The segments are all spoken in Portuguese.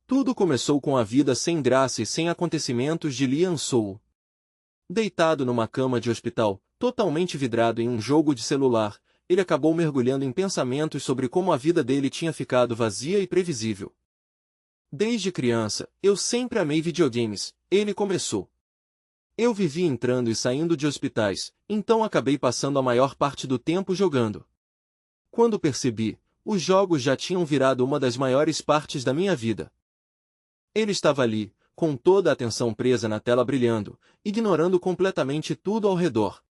Tudo começou com a vida sem graça e sem acontecimentos de Lian Sou. Deitado numa cama de hospital, totalmente vidrado em um jogo de celular, ele acabou mergulhando em pensamentos sobre como a vida dele tinha ficado vazia e previsível. Desde criança, eu sempre amei videogames, ele começou. Eu vivi entrando e saindo de hospitais, então acabei passando a maior parte do tempo jogando. Quando percebi, os jogos já tinham virado uma das maiores partes da minha vida. Ele estava ali, com toda a atenção presa na tela brilhando, ignorando completamente tudo ao redor.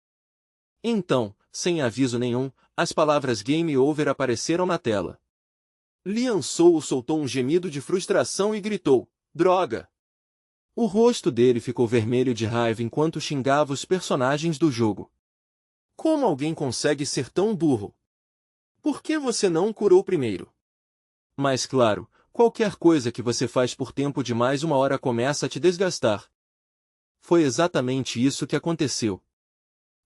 Então, sem aviso nenhum, as palavras Game Over apareceram na tela. Lian Sou soltou um gemido de frustração e gritou, droga! O rosto dele ficou vermelho de raiva enquanto xingava os personagens do jogo. Como alguém consegue ser tão burro? Por que você não curou primeiro? Mas claro, qualquer coisa que você faz por tempo demais uma hora começa a te desgastar. Foi exatamente isso que aconteceu.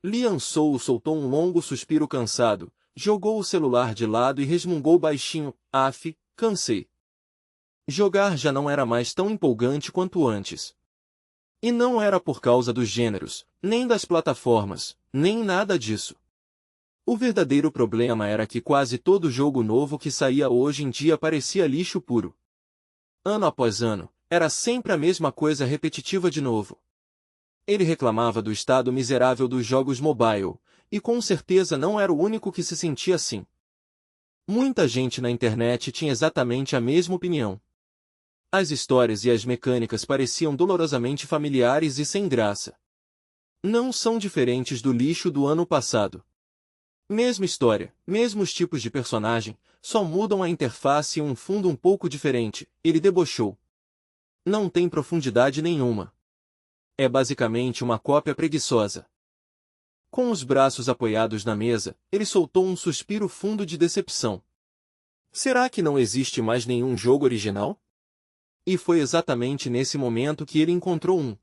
Lian Sou soltou um longo suspiro cansado, jogou o celular de lado e resmungou baixinho, af, cansei. Jogar já não era mais tão empolgante quanto antes. E não era por causa dos gêneros, nem das plataformas, nem nada disso. O verdadeiro problema era que quase todo jogo novo que saía hoje em dia parecia lixo puro. Ano após ano, era sempre a mesma coisa repetitiva de novo. Ele reclamava do estado miserável dos jogos mobile, e com certeza não era o único que se sentia assim. Muita gente na internet tinha exatamente a mesma opinião. As histórias e as mecânicas pareciam dolorosamente familiares e sem graça. Não são diferentes do lixo do ano passado. Mesma história, mesmos tipos de personagem, só mudam a interface e um fundo um pouco diferente, ele debochou. Não tem profundidade nenhuma. É basicamente uma cópia preguiçosa. Com os braços apoiados na mesa, ele soltou um suspiro fundo de decepção. Será que não existe mais nenhum jogo original? E foi exatamente nesse momento que ele encontrou um.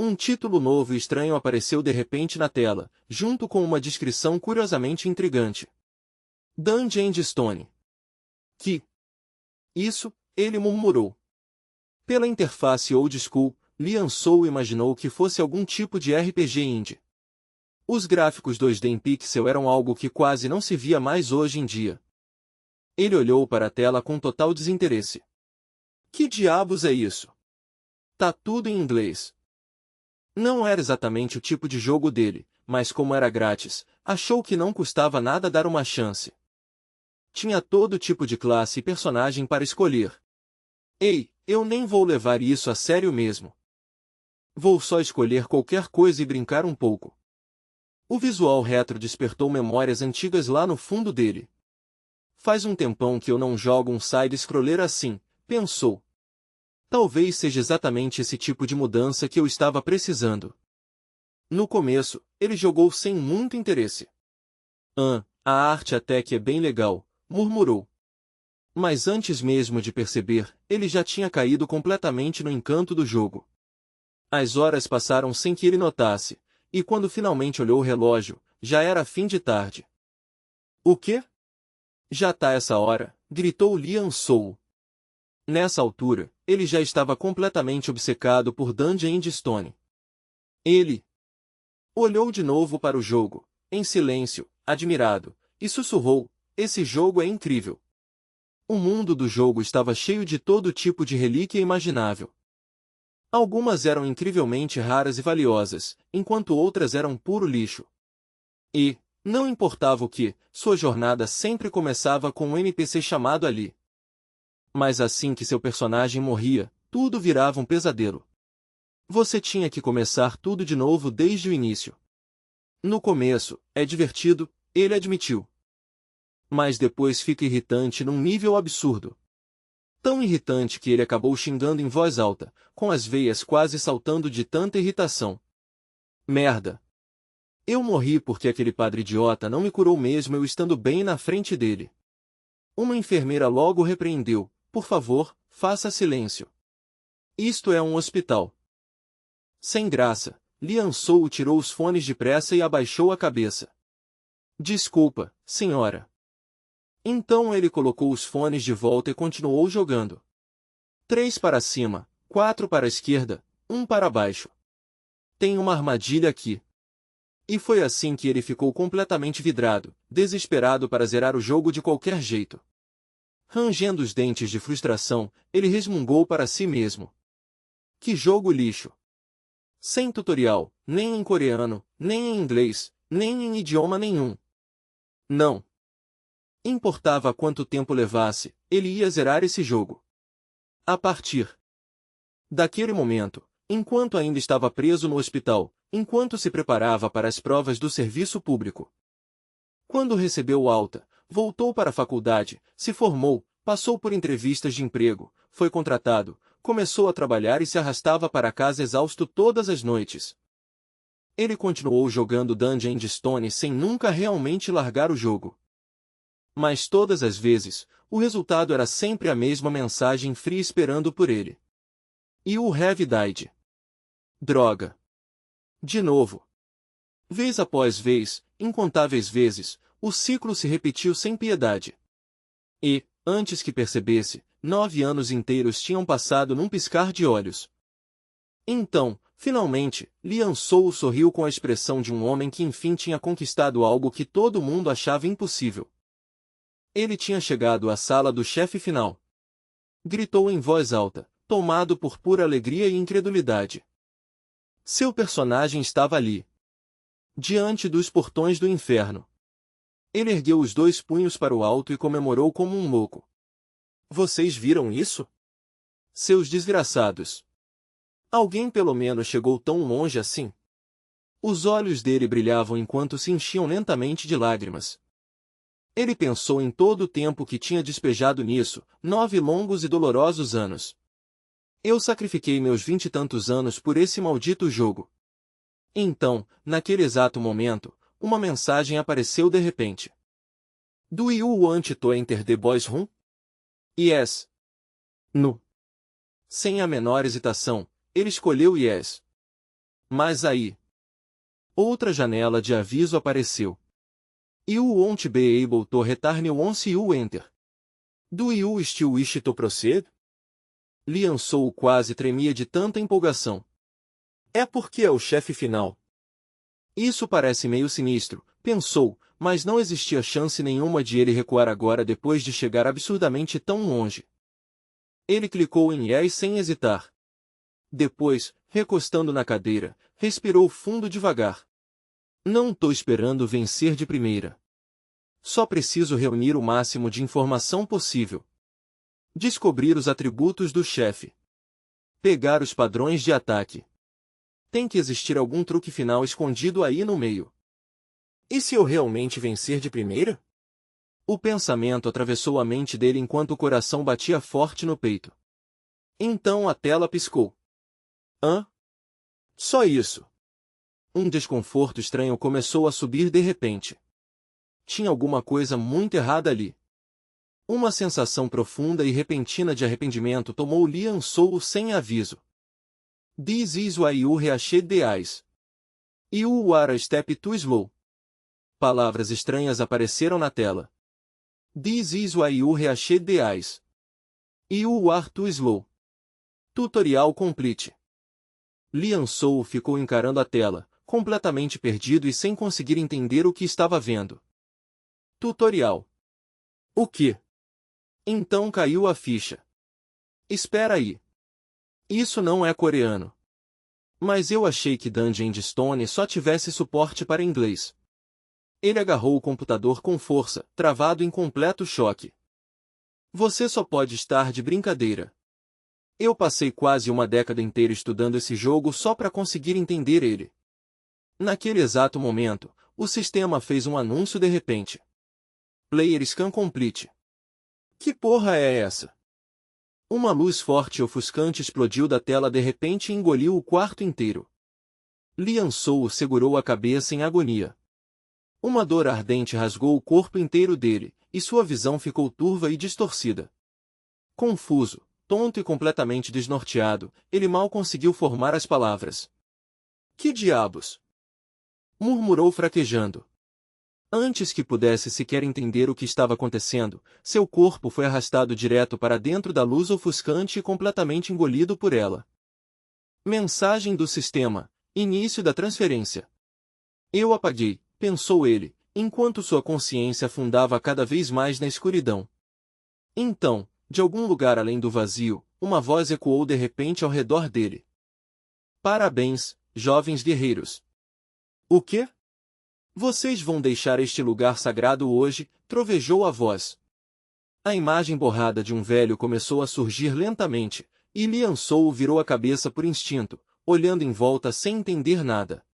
Um título novo e estranho apareceu de repente na tela, junto com uma descrição curiosamente intrigante. Dungeon Stone. Que? Isso, ele murmurou. Pela interface old school, Lian Sou imaginou que fosse algum tipo de RPG indie. Os gráficos 2D em pixel eram algo que quase não se via mais hoje em dia. Ele olhou para a tela com total desinteresse. Que diabos é isso? Tá tudo em inglês. Não era exatamente o tipo de jogo dele, mas como era grátis, achou que não custava nada dar uma chance. Tinha todo tipo de classe e personagem para escolher. Ei, eu nem vou levar isso a sério mesmo. Vou só escolher qualquer coisa e brincar um pouco. O visual retro despertou memórias antigas lá no fundo dele. Faz um tempão que eu não jogo um side-scroller assim, pensou. Talvez seja exatamente esse tipo de mudança que eu estava precisando. No começo, ele jogou sem muito interesse. A arte até que é bem legal, murmurou. Mas antes mesmo de perceber, ele já tinha caído completamente no encanto do jogo. As horas passaram sem que ele notasse, e quando finalmente olhou o relógio, já era fim de tarde. O quê? Já tá essa hora, gritou Lian Sou. Nessa altura, ele já estava completamente obcecado por Dungeon Stone. Ele olhou de novo para o jogo, em silêncio, admirado, e sussurrou, esse jogo é incrível. O mundo do jogo estava cheio de todo tipo de relíquia imaginável. Algumas eram incrivelmente raras e valiosas, enquanto outras eram puro lixo. E, não importava o que, sua jornada sempre começava com um NPC chamado Ali. Mas assim que seu personagem morria, tudo virava um pesadelo. Você tinha que começar tudo de novo desde o início. No começo, é divertido, ele admitiu. Mas depois fica irritante num nível absurdo. Tão irritante que ele acabou xingando em voz alta, com as veias quase saltando de tanta irritação. Merda! Eu morri porque aquele padre idiota não me curou mesmo eu estando bem na frente dele. Uma enfermeira logo repreendeu, por favor, faça silêncio. Isto é um hospital. Sem graça, Lian Sou tirou os fones depressa e abaixou a cabeça. Desculpa, senhora. Então ele colocou os fones de volta e continuou jogando. 3 para cima, 4 para a esquerda, 1 para baixo. Tem uma armadilha aqui. E foi assim que ele ficou completamente vidrado, desesperado para zerar o jogo de qualquer jeito. Rangendo os dentes de frustração, ele resmungou para si mesmo. Que jogo lixo! Sem tutorial, nem em coreano, nem em inglês, nem em idioma nenhum. Não importava quanto tempo levasse, ele ia zerar esse jogo. A partir daquele momento, enquanto ainda estava preso no hospital, enquanto se preparava para as provas do serviço público. Quando recebeu alta, voltou para a faculdade, se formou, passou por entrevistas de emprego, foi contratado, começou a trabalhar e se arrastava para casa exausto todas as noites. Ele continuou jogando Dungeon Stone sem nunca realmente largar o jogo. Mas todas as vezes, o resultado era sempre a mesma mensagem fria esperando por ele. You have died. Droga. De novo. Vez após vez, incontáveis vezes, o ciclo se repetiu sem piedade. E, antes que percebesse, 9 anos inteiros tinham passado num piscar de olhos. Então, finalmente, Lian Soul sorriu com a expressão de um homem que enfim tinha conquistado algo que todo mundo achava impossível. Ele tinha chegado à sala do chefe final. Gritou em voz alta, tomado por pura alegria e incredulidade. Seu personagem estava ali, diante dos portões do inferno. Ele ergueu os 2 punhos para o alto e comemorou como um louco. Vocês viram isso? Seus desgraçados! Alguém pelo menos chegou tão longe assim? Os olhos dele brilhavam enquanto se enchiam lentamente de lágrimas. Ele pensou em todo o tempo que tinha despejado nisso, 9 longos e dolorosos anos. Eu sacrifiquei meus 20 e tantos anos por esse maldito jogo. Então, naquele exato momento, uma mensagem apareceu de repente. Do you want to enter the boys' room? Yes. No. Sem a menor hesitação, ele escolheu yes. Mas aí, outra janela de aviso apareceu. You won't be able to return once you enter. Do you still wish to proceed? Lian Soul quase tremia de tanta empolgação. É porque é o chefe final. Isso parece meio sinistro, pensou, mas não existia chance nenhuma de ele recuar agora depois de chegar absurdamente tão longe. Ele clicou em yes sem hesitar. Depois, recostando na cadeira, respirou fundo devagar. Não tô esperando vencer de primeira. Só preciso reunir o máximo de informação possível. Descobrir os atributos do chefe. Pegar os padrões de ataque. Tem que existir algum truque final escondido aí no meio. E se eu realmente vencer de primeira? O pensamento atravessou a mente dele enquanto o coração batia forte no peito. Então a tela piscou. Hã? Só isso. Um desconforto estranho começou a subir de repente. Tinha alguma coisa muito errada ali. Uma sensação profunda e repentina de arrependimento tomou Lian Soul sem aviso. This is why you reached the eyes. You are a step too slow. Palavras estranhas apareceram na tela. This is why you reached the eyes. You are too slow. Tutorial complete. Lian Soul ficou encarando a tela, completamente perdido e sem conseguir entender o que estava vendo. Tutorial. O quê? Então caiu a ficha. Espera aí. Isso não é coreano. Mas eu achei que Dungeon Stone só tivesse suporte para inglês. Ele agarrou o computador com força, travado em completo choque. Você só pode estar de brincadeira. Eu passei quase uma década inteira estudando esse jogo só para conseguir entender ele. Naquele exato momento, o sistema fez um anúncio de repente. Player Scan Complete. Que porra é essa? Uma luz forte e ofuscante explodiu da tela de repente e engoliu o quarto inteiro. Lian Soul segurou a cabeça em agonia. Uma dor ardente rasgou o corpo inteiro dele, e sua visão ficou turva e distorcida. Confuso, tonto e completamente desnorteado, ele mal conseguiu formar as palavras. Que diabos? Murmurou fraquejando. Antes que pudesse sequer entender o que estava acontecendo, seu corpo foi arrastado direto para dentro da luz ofuscante e completamente engolido por ela. Mensagem do sistema. Início da transferência. Eu apaguei, pensou ele, enquanto sua consciência afundava cada vez mais na escuridão. Então, de algum lugar além do vazio, uma voz ecoou de repente ao redor dele. Parabéns, jovens guerreiros. O quê? Vocês vão deixar este lugar sagrado hoje, trovejou a voz. A imagem borrada de um velho começou a surgir lentamente, e Lian Sou virou a cabeça por instinto, olhando em volta sem entender nada.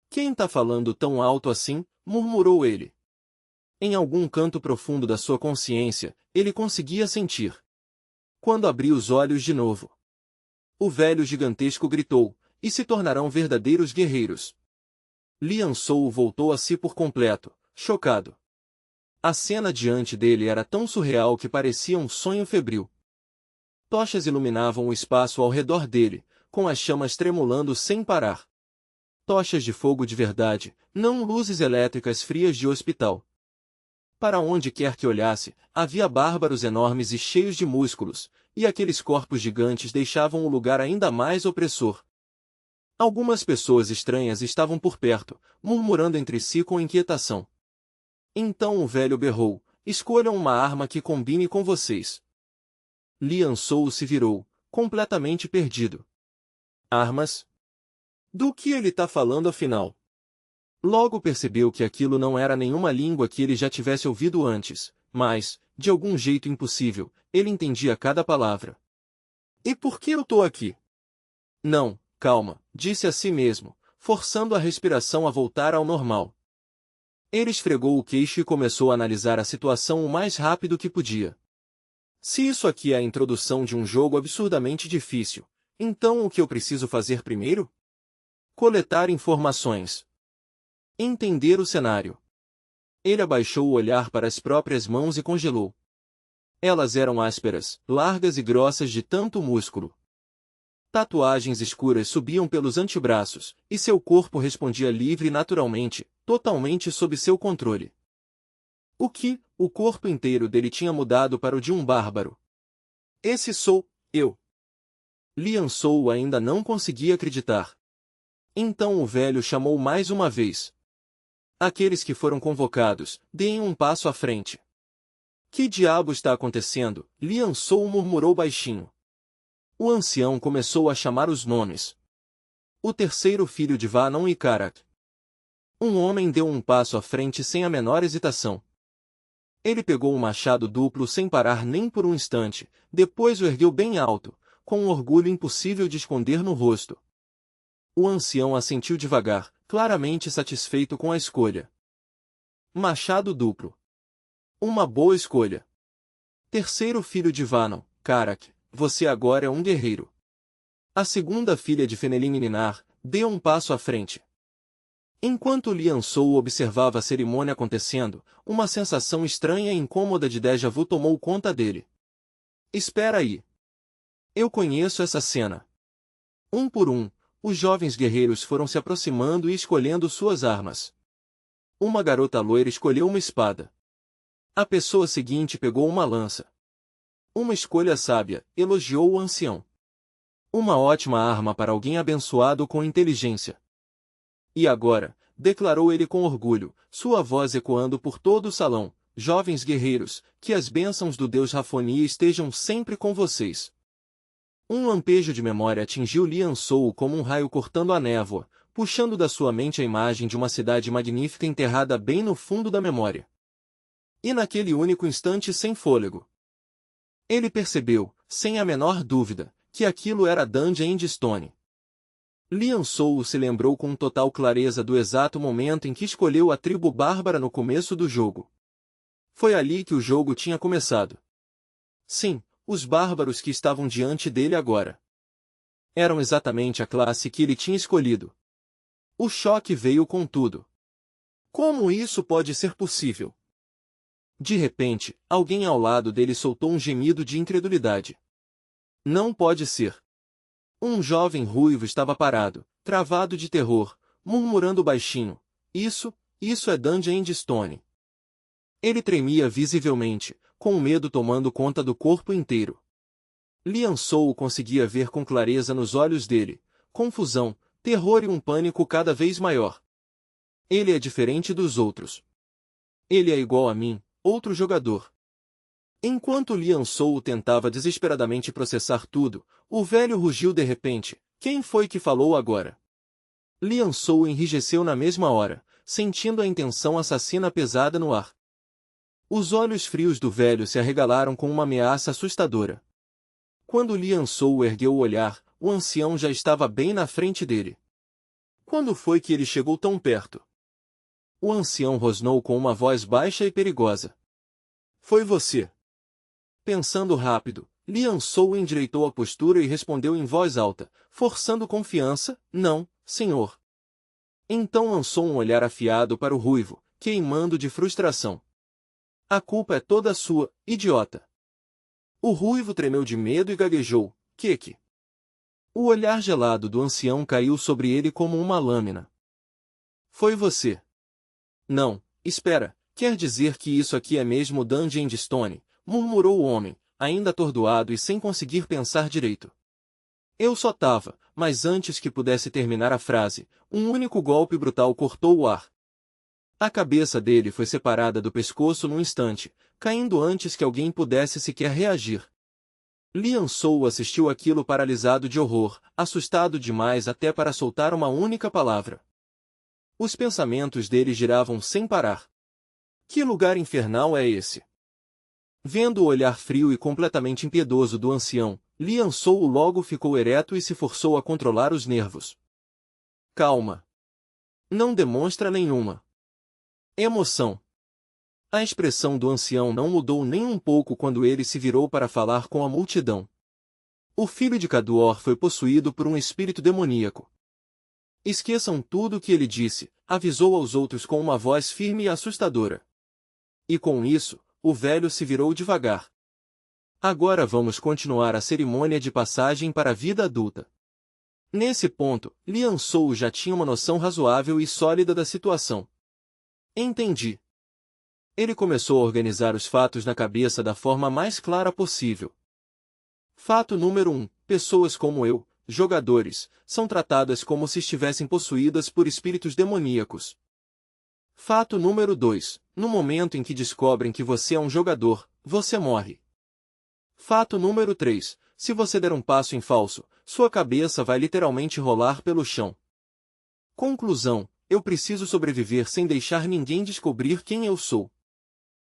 Quem tá falando tão alto assim? Murmurou ele. Em algum canto profundo da sua consciência, ele conseguia sentir. Quando abriu os olhos de novo, o velho gigantesco gritou, e se tornarão verdadeiros guerreiros. Lian Sou voltou a si por completo, chocado. A cena diante dele era tão surreal que parecia um sonho febril. Tochas iluminavam o espaço ao redor dele, com as chamas tremulando sem parar. Tochas de fogo de verdade, não luzes elétricas frias de hospital. Para onde quer que olhasse, havia bárbaros enormes e cheios de músculos, e aqueles corpos gigantes deixavam o lugar ainda mais opressor. Algumas pessoas estranhas estavam por perto, murmurando entre si com inquietação. Então o velho berrou, escolham uma arma que combine com vocês. Lian Sou se virou, completamente perdido. Armas? Do que ele tá falando afinal? Logo percebeu que aquilo não era nenhuma língua que ele já tivesse ouvido antes, mas, de algum jeito impossível, ele entendia cada palavra. E por que eu tô aqui? Não, calma, disse a si mesmo, forçando a respiração a voltar ao normal. Ele esfregou o queixo e começou a analisar a situação o mais rápido que podia. Se isso aqui é a introdução de um jogo absurdamente difícil, então o que eu preciso fazer primeiro? Coletar informações. Entender o cenário. Ele abaixou o olhar para as próprias mãos e congelou. Elas eram ásperas, largas e grossas de tanto músculo. Tatuagens escuras subiam pelos antebraços, e seu corpo respondia livre e naturalmente, totalmente sob seu controle. O corpo inteiro dele tinha mudado para o de um bárbaro. Esse sou eu. Lian Sou ainda não conseguia acreditar. Então o velho chamou mais uma vez. Aqueles que foram convocados, deem um passo à frente. Que diabo está acontecendo? Lian Sou murmurou baixinho. O ancião começou a chamar os nomes. O terceiro filho de Vanon e Karak. Um homem deu um passo à frente sem a menor hesitação. Ele pegou o machado duplo sem parar nem por um instante, depois o ergueu bem alto, com um orgulho impossível de esconder no rosto. O ancião assentiu devagar, claramente satisfeito com a escolha. Machado duplo. Uma boa escolha. Terceiro filho de Vanon, Karak, você agora é um guerreiro. A segunda filha de Fenelim Minar, deu um passo à frente. Enquanto Lian Sou observava a cerimônia acontecendo, uma sensação estranha e incômoda de déjà vu tomou conta dele. Espera aí. Eu conheço essa cena. Um por um, os jovens guerreiros foram se aproximando e escolhendo suas armas. Uma garota loira escolheu uma espada. A pessoa seguinte pegou uma lança. Uma escolha sábia, elogiou o ancião. Uma ótima arma para alguém abençoado com inteligência. E agora, declarou ele com orgulho, sua voz ecoando por todo o salão, jovens guerreiros, que as bênçãos do deus Rafonia estejam sempre com vocês. Um lampejo de memória atingiu Lian Sou como um raio cortando a névoa, puxando da sua mente a imagem de uma cidade magnífica enterrada bem no fundo da memória. E naquele único instante sem fôlego, ele percebeu, sem a menor dúvida, que aquilo era Dungeon Endstone. Lian Sou se lembrou com total clareza do exato momento em que escolheu a tribo bárbara no começo do jogo. Foi ali que o jogo tinha começado. Sim, os bárbaros que estavam diante dele agora eram exatamente a classe que ele tinha escolhido. O choque veio com tudo. Como isso pode ser possível? De repente, alguém ao lado dele soltou um gemido de incredulidade. Não pode ser. Um jovem ruivo estava parado, travado de terror, murmurando baixinho. isso é Dungeon Stone. Ele tremia visivelmente, com o medo tomando conta do corpo inteiro. Liansou conseguia ver com clareza nos olhos dele, confusão, terror e um pânico cada vez maior. Ele é diferente dos outros. Ele é igual a mim, outro jogador. Enquanto Liansou tentava desesperadamente processar tudo, o velho rugiu de repente. Quem foi que falou agora? Liansou enrijeceu na mesma hora, sentindo a intenção assassina pesada no ar. Os olhos frios do velho se arregalaram com uma ameaça assustadora. Quando Liansou ergueu o olhar, o ancião já estava bem na frente dele. Quando foi que ele chegou tão perto? O ancião rosnou com uma voz baixa e perigosa. Foi você. Pensando rápido, Liansou endireitou a postura e respondeu em voz alta, forçando confiança, não, senhor. Então lançou um olhar afiado para o ruivo, queimando de frustração. A culpa é toda sua, idiota. O ruivo tremeu de medo e gaguejou, Keke. O olhar gelado do ancião caiu sobre ele como uma lâmina. Foi você. Não, espera, quer dizer que isso aqui é mesmo Dungeon Stone, murmurou o homem, ainda atordoado e sem conseguir pensar direito. Eu só tava, mas antes que pudesse terminar a frase, um único golpe brutal cortou o ar. A cabeça dele foi separada do pescoço num instante, caindo antes que alguém pudesse sequer reagir. Liansou assistiu aquilo paralisado de horror, assustado demais até para soltar uma única palavra. Os pensamentos dele giravam sem parar. Que lugar infernal é esse? Vendo o olhar frio e completamente impiedoso do ancião, Liansou logo ficou ereto e se forçou a controlar os nervos. Calma. Não demonstra nenhuma emoção. A expressão do ancião não mudou nem um pouco quando ele se virou para falar com a multidão. O filho de Kaduor foi possuído por um espírito demoníaco. Esqueçam tudo o que ele disse, avisou aos outros com uma voz firme e assustadora. E com isso, o velho se virou devagar. Agora vamos continuar a cerimônia de passagem para a vida adulta. Nesse ponto, Liansou já tinha uma noção razoável e sólida da situação. Entendi. Ele começou a organizar os fatos na cabeça da forma mais clara possível. Fato número 1. Pessoas como eu, jogadores, são tratadas como se estivessem possuídas por espíritos demoníacos. Fato número 2. No momento em que descobrem que você é um jogador, você morre. Fato número 3. Se você der um passo em falso, sua cabeça vai literalmente rolar pelo chão. Conclusão. Eu preciso sobreviver sem deixar ninguém descobrir quem eu sou.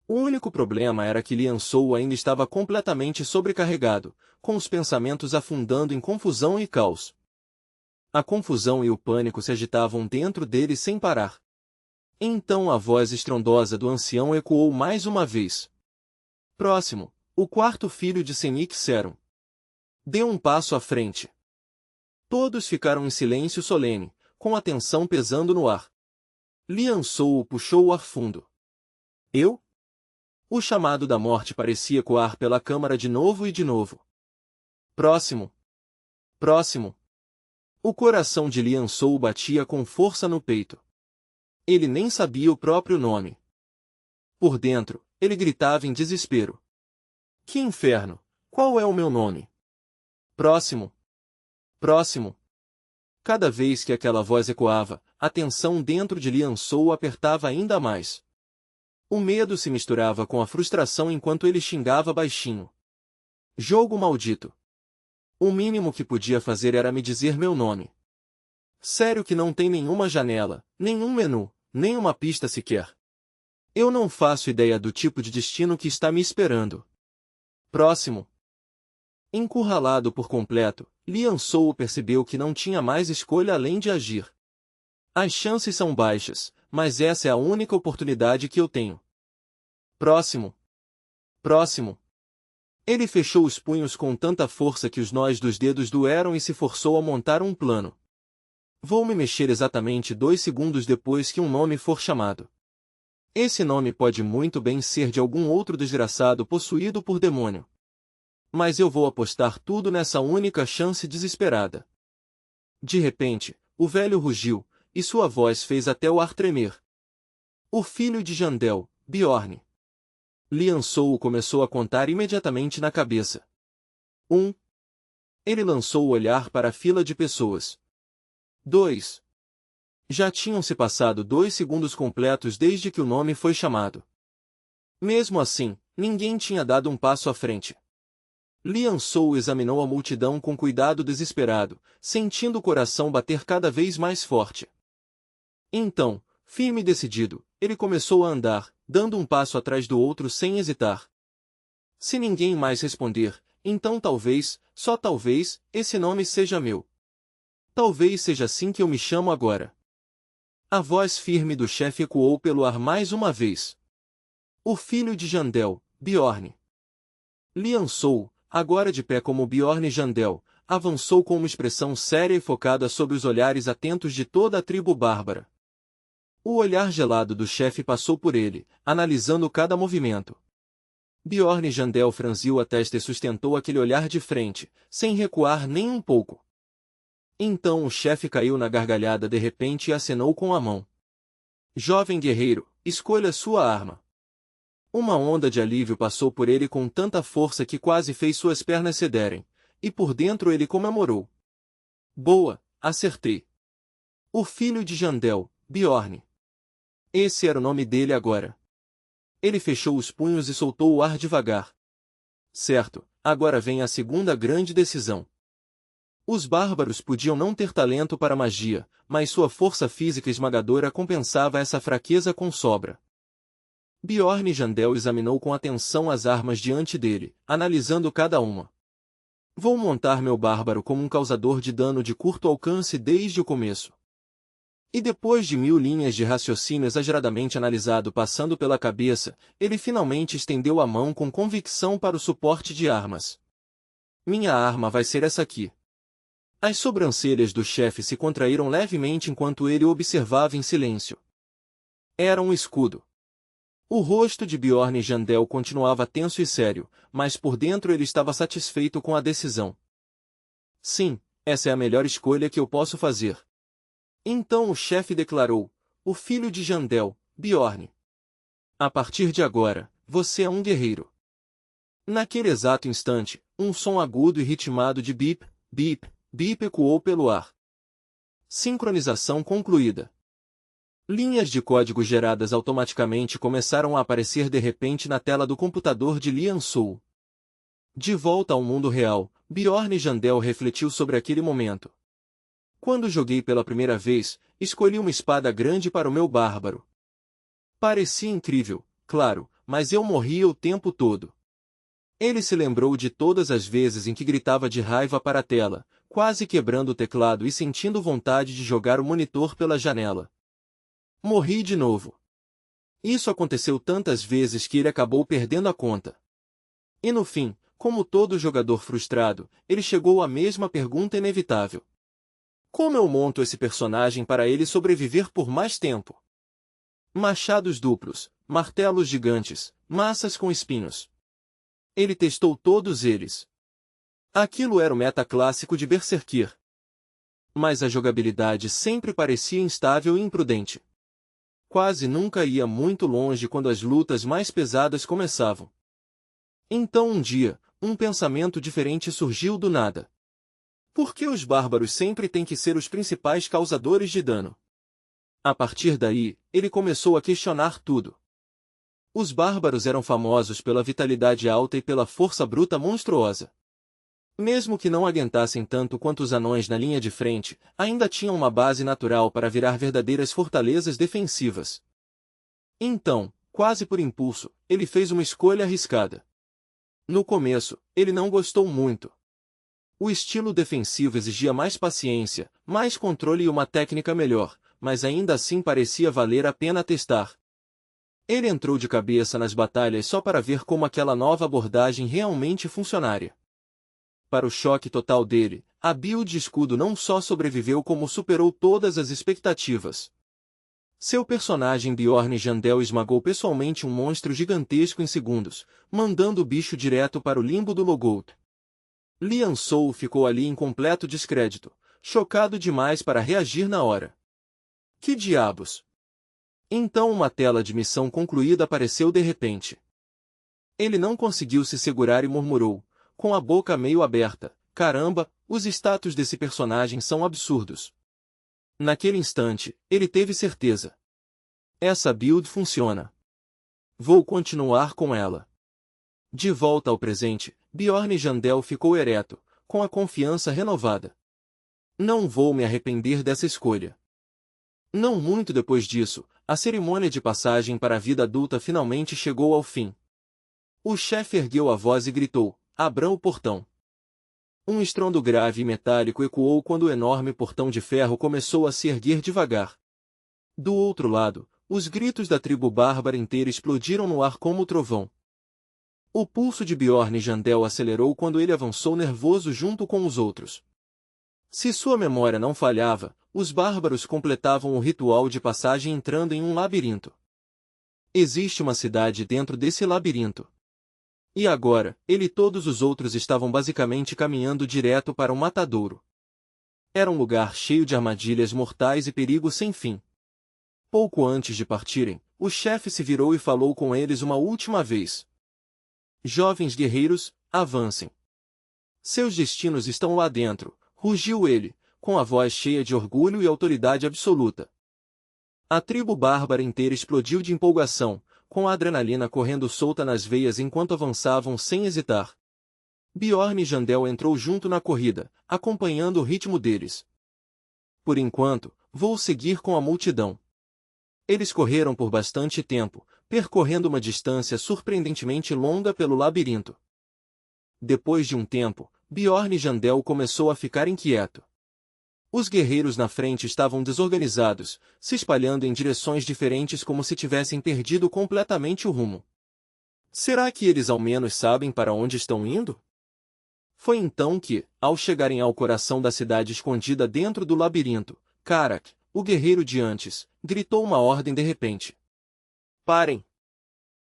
O único problema era que Liansou ainda estava completamente sobrecarregado, com os pensamentos afundando em confusão e caos. A confusão e o pânico se agitavam dentro dele sem parar. Então a voz estrondosa do ancião ecoou mais uma vez. Próximo, o quarto filho de Senik Serum. Deu um passo à frente. Todos ficaram em silêncio solene, com a tensão pesando no ar. Liansou puxou o ar fundo. Eu? O chamado da morte parecia ecoar pela câmara de novo e de novo. Próximo. Próximo. O coração de Liansou batia com força no peito. Ele nem sabia o próprio nome. Por dentro, ele gritava em desespero. Que inferno! Qual é o meu nome? Próximo. Próximo. Cada vez que aquela voz ecoava, a tensão dentro de Liansou apertava ainda mais. O medo se misturava com a frustração enquanto ele xingava baixinho. Jogo maldito. O mínimo que podia fazer era me dizer meu nome. Sério que não tem nenhuma janela, nenhum menu, nem uma pista sequer. Eu não faço ideia do tipo de destino que está me esperando. Próximo. Encurralado por completo, Liansou percebeu que não tinha mais escolha além de agir. As chances são baixas, mas essa é a única oportunidade que eu tenho. Próximo. Próximo. Ele fechou os punhos com tanta força que os nós dos dedos doeram e se forçou a montar um plano. Vou me mexer exatamente 2 segundos depois que um nome for chamado. Esse nome pode muito bem ser de algum outro desgraçado possuído por demônio. Mas eu vou apostar tudo nessa única chance desesperada. De repente, o velho rugiu, e sua voz fez até o ar tremer. O filho de Jandel, Bjorn. Lian Sou começou a contar imediatamente na cabeça. 1. Ele lançou o olhar para a fila de pessoas. 2. Já tinham se passado 2 segundos completos desde que o nome foi chamado. Mesmo assim, ninguém tinha dado um passo à frente. Lian Sou examinou a multidão com cuidado desesperado, sentindo o coração bater cada vez mais forte. Então, firme e decidido, ele começou a andar, dando um passo atrás do outro sem hesitar. Se ninguém mais responder, então talvez, só talvez, esse nome seja meu. Talvez seja assim que eu me chamo agora. A voz firme do chefe ecoou pelo ar mais uma vez. O filho de Jandel, Bjorn. Lian Sou, agora de pé como Bjorn Jandel, avançou com uma expressão séria e focada sob os olhares atentos de toda a tribo bárbara. O olhar gelado do chefe passou por ele, analisando cada movimento. Bjorn Jandel franziu a testa e sustentou aquele olhar de frente, sem recuar nem um pouco. Então o chefe caiu na gargalhada de repente e acenou com a mão. Jovem guerreiro, escolha sua arma. Uma onda de alívio passou por ele com tanta força que quase fez suas pernas cederem, e por dentro ele comemorou. Boa, acertei. O filho de Jandel, Bjorn. Esse era o nome dele agora. Ele fechou os punhos e soltou o ar devagar. Certo, agora vem a segunda grande decisão. Os bárbaros podiam não ter talento para magia, mas sua força física esmagadora compensava essa fraqueza com sobra. Bjorn Jandel examinou com atenção as armas diante dele, analisando cada uma. Vou montar meu bárbaro como um causador de dano de curto alcance desde o começo. E depois de 1000 linhas de raciocínio exageradamente analisado passando pela cabeça, ele finalmente estendeu a mão com convicção para o suporte de armas. Minha arma vai ser essa aqui. As sobrancelhas do chefe se contraíram levemente enquanto ele o observava em silêncio. Era um escudo. O rosto de Bjorn Jandel continuava tenso e sério, mas por dentro ele estava satisfeito com a decisão. Sim, essa é a melhor escolha que eu posso fazer. Então o chefe declarou, o filho de Jandel, Bjorn. A partir de agora, você é um guerreiro. Naquele exato instante, um som agudo e ritmado de bip, bip, bip ecoou pelo ar. Sincronização concluída. Linhas de código geradas automaticamente começaram a aparecer de repente na tela do computador de Lian Sou. De volta ao mundo real, Bjorn Jandel refletiu sobre aquele momento. Quando joguei pela primeira vez, escolhi uma espada grande para o meu bárbaro. Parecia incrível, claro, mas eu morria o tempo todo. Ele se lembrou de todas as vezes em que gritava de raiva para a tela, quase quebrando o teclado e sentindo vontade de jogar o monitor pela janela. Morri de novo. Isso aconteceu tantas vezes que ele acabou perdendo a conta. E no fim, como todo jogador frustrado, ele chegou à mesma pergunta inevitável. Como eu monto esse personagem para ele sobreviver por mais tempo? Machados duplos, martelos gigantes, massas com espinhos. Ele testou todos eles. Aquilo era o meta clássico de Berserker. Mas a jogabilidade sempre parecia instável e imprudente. Quase nunca ia muito longe quando as lutas mais pesadas começavam. Então um dia, um pensamento diferente surgiu do nada. Por que os bárbaros sempre têm que ser os principais causadores de dano? A partir daí, ele começou a questionar tudo. Os bárbaros eram famosos pela vitalidade alta e pela força bruta monstruosa. Mesmo que não aguentassem tanto quanto os anões na linha de frente, ainda tinham uma base natural para virar verdadeiras fortalezas defensivas. Então, quase por impulso, ele fez uma escolha arriscada. No começo, ele não gostou muito. O estilo defensivo exigia mais paciência, mais controle e uma técnica melhor, mas ainda assim parecia valer a pena testar. Ele entrou de cabeça nas batalhas só para ver como aquela nova abordagem realmente funcionaria. Para o choque total dele, a build de escudo não só sobreviveu como superou todas as expectativas. Seu personagem Bjorn Jandel esmagou pessoalmente um monstro gigantesco em segundos, mandando o bicho direto para o limbo do Logoth. Lian Sou ficou ali em completo descrédito, chocado demais para reagir na hora. Que diabos? Então uma tela de missão concluída apareceu de repente. Ele não conseguiu se segurar e murmurou, com a boca meio aberta, caramba, os status desse personagem são absurdos. Naquele instante, ele teve certeza. Essa build funciona. Vou continuar com ela. De volta ao presente, Bjorn Jandel ficou ereto, com a confiança renovada. Não vou me arrepender dessa escolha. Não muito depois disso, a cerimônia de passagem para a vida adulta finalmente chegou ao fim. O chefe ergueu a voz e gritou, abram o portão. Um estrondo grave e metálico ecoou quando o enorme portão de ferro começou a se erguer devagar. Do outro lado, os gritos da tribo bárbara inteira explodiram no ar como o trovão. O pulso de Bjorn Jandel acelerou quando ele avançou nervoso junto com os outros. Se sua memória não falhava, os bárbaros completavam o ritual de passagem entrando em um labirinto. Existe uma cidade dentro desse labirinto. E agora, ele e todos os outros estavam basicamente caminhando direto para um matadouro. Era um lugar cheio de armadilhas mortais e perigo sem fim. Pouco antes de partirem, o chefe se virou e falou com eles uma última vez. Jovens guerreiros, avancem. Seus destinos estão lá dentro, rugiu ele, com a voz cheia de orgulho e autoridade absoluta. A tribo bárbara inteira explodiu de empolgação, com a adrenalina correndo solta nas veias enquanto avançavam sem hesitar. Bjorn Jandel entrou junto na corrida, acompanhando o ritmo deles. Por enquanto, vou seguir com a multidão. Eles correram por bastante tempo, percorrendo uma distância surpreendentemente longa pelo labirinto. Depois de um tempo, Bjorn Jandel começou a ficar inquieto. Os guerreiros na frente estavam desorganizados, se espalhando em direções diferentes como se tivessem perdido completamente o rumo. Será que eles ao menos sabem para onde estão indo? Foi então que, ao chegarem ao coração da cidade escondida dentro do labirinto, Karak, o guerreiro de antes, gritou uma ordem de repente. Parem!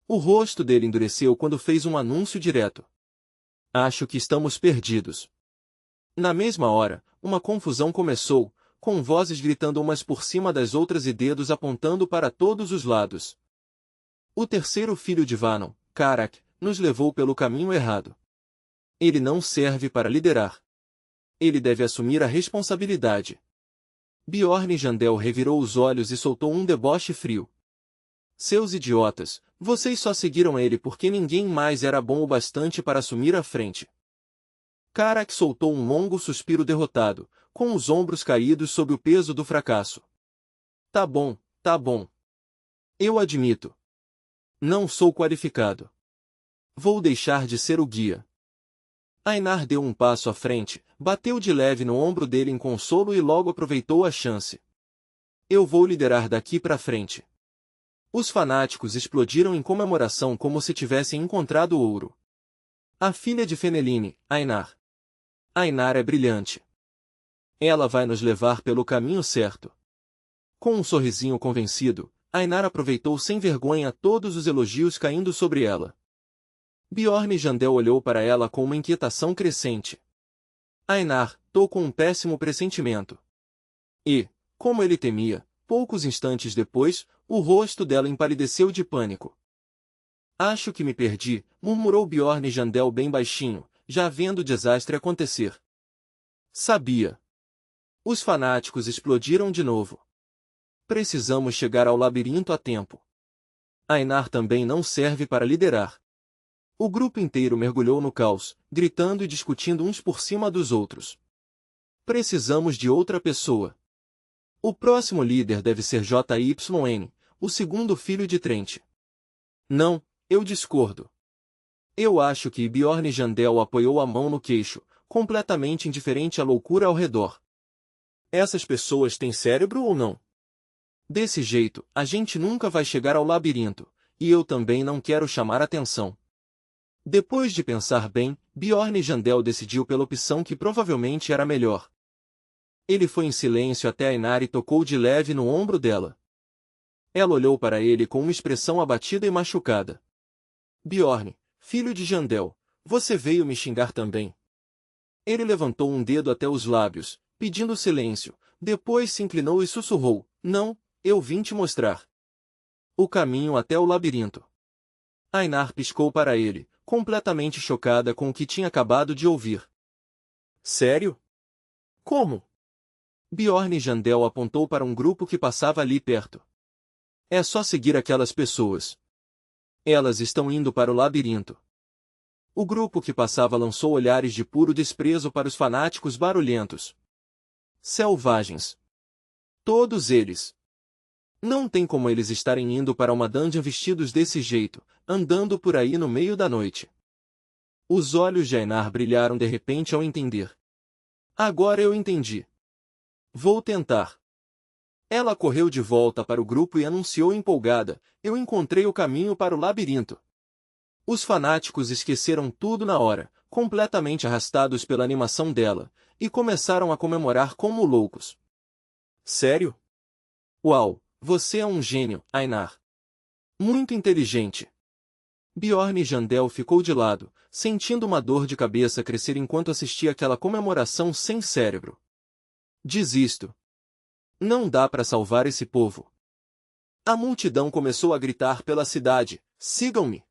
O rosto dele endureceu quando fez um anúncio direto. Acho que estamos perdidos. Na mesma hora, uma confusão começou, com vozes gritando umas por cima das outras e dedos apontando para todos os lados. O terceiro filho de Vanon, Karak, nos levou pelo caminho errado. Ele não serve para liderar. Ele deve assumir a responsabilidade. Bjorn Jandel revirou os olhos e soltou um deboche frio. Seus idiotas, vocês só seguiram ele porque ninguém mais era bom o bastante para assumir a frente. Karak soltou um longo suspiro derrotado, com os ombros caídos sob o peso do fracasso. Tá bom, tá bom. Eu admito. Não sou qualificado. Vou deixar de ser o guia. Ainar deu um passo à frente, bateu de leve no ombro dele em consolo e logo aproveitou a chance. Eu vou liderar daqui para frente. Os fanáticos explodiram em comemoração como se tivessem encontrado ouro. A filha de Feneline, Ainar. Ainar é brilhante. Ela vai nos levar pelo caminho certo. Com um sorrisinho convencido, Ainar aproveitou sem vergonha todos os elogios caindo sobre ela. Bjorn Jandel olhou para ela com uma inquietação crescente. Ainar, tô com um péssimo pressentimento. E, como ele temia, poucos instantes depois, o rosto dela empalideceu de pânico. Acho que me perdi, murmurou Bjorn Jandel bem baixinho, já vendo o desastre acontecer. Sabia. Os fanáticos explodiram de novo. Precisamos chegar ao labirinto a tempo. Ainar também não serve para liderar. O grupo inteiro mergulhou no caos, gritando e discutindo uns por cima dos outros. Precisamos de outra pessoa. O próximo líder deve ser JYN, o segundo filho de Trent. Não, eu discordo. Eu acho que Bjorn Jandel apoiou a mão no queixo, completamente indiferente à loucura ao redor. Essas pessoas têm cérebro ou não? Desse jeito, a gente nunca vai chegar ao labirinto, e eu também não quero chamar atenção. Depois de pensar bem, Bjorn Jandel decidiu pela opção que provavelmente era melhor. Ele foi em silêncio até Ainar e tocou de leve no ombro dela. Ela olhou para ele com uma expressão abatida e machucada. Bjorn, filho de Jandel, você veio me xingar também. Ele levantou um dedo até os lábios, pedindo silêncio, depois se inclinou e sussurrou, não, eu vim te mostrar. O caminho até o labirinto. Ainar piscou para ele, completamente chocada com o que tinha acabado de ouvir. Sério? Como? Bjorn Jandel apontou para um grupo que passava ali perto. É só seguir aquelas pessoas. Elas estão indo para o labirinto. O grupo que passava lançou olhares de puro desprezo para os fanáticos barulhentos. Selvagens. Todos eles. Não tem como eles estarem indo para uma dungeon vestidos desse jeito, andando por aí no meio da noite. Os olhos de Ainar brilharam de repente ao entender. Agora eu entendi. Vou tentar. Ela correu de volta para o grupo e anunciou empolgada: eu encontrei o caminho para o labirinto. Os fanáticos esqueceram tudo na hora, completamente arrastados pela animação dela, e começaram a comemorar como loucos. Sério? Uau, você é um gênio, Ainar. Muito inteligente. Bjorn Jandel ficou de lado, sentindo uma dor de cabeça crescer enquanto assistia aquela comemoração sem cérebro. Desisto. Não dá para salvar esse povo. A multidão começou a gritar pela cidade: sigam-me!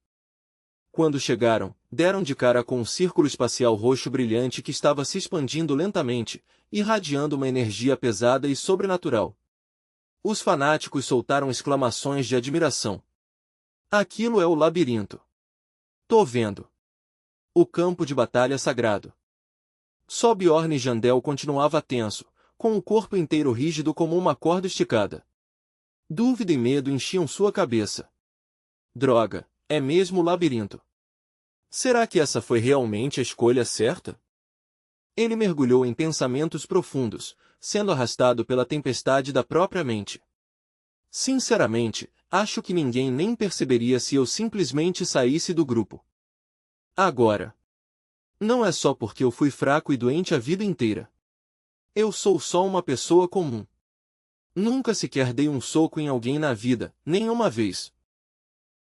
Quando chegaram, deram de cara com um círculo espacial roxo brilhante que estava se expandindo lentamente, irradiando uma energia pesada e sobrenatural. Os fanáticos soltaram exclamações de admiração. Aquilo é o labirinto. Tô vendo. O campo de batalha sagrado. Só Bjorn Jandel continuava tenso, com o corpo inteiro rígido como uma corda esticada. Dúvida e medo enchiam sua cabeça. Droga, é mesmo o labirinto. Será que essa foi realmente a escolha certa? Ele mergulhou em pensamentos profundos, sendo arrastado pela tempestade da própria mente. Sinceramente, acho que ninguém nem perceberia se eu simplesmente saísse do grupo. Agora. Não é só porque eu fui fraco e doente a vida inteira. Eu sou só uma pessoa comum. Nunca sequer dei um soco em alguém na vida, nem uma vez.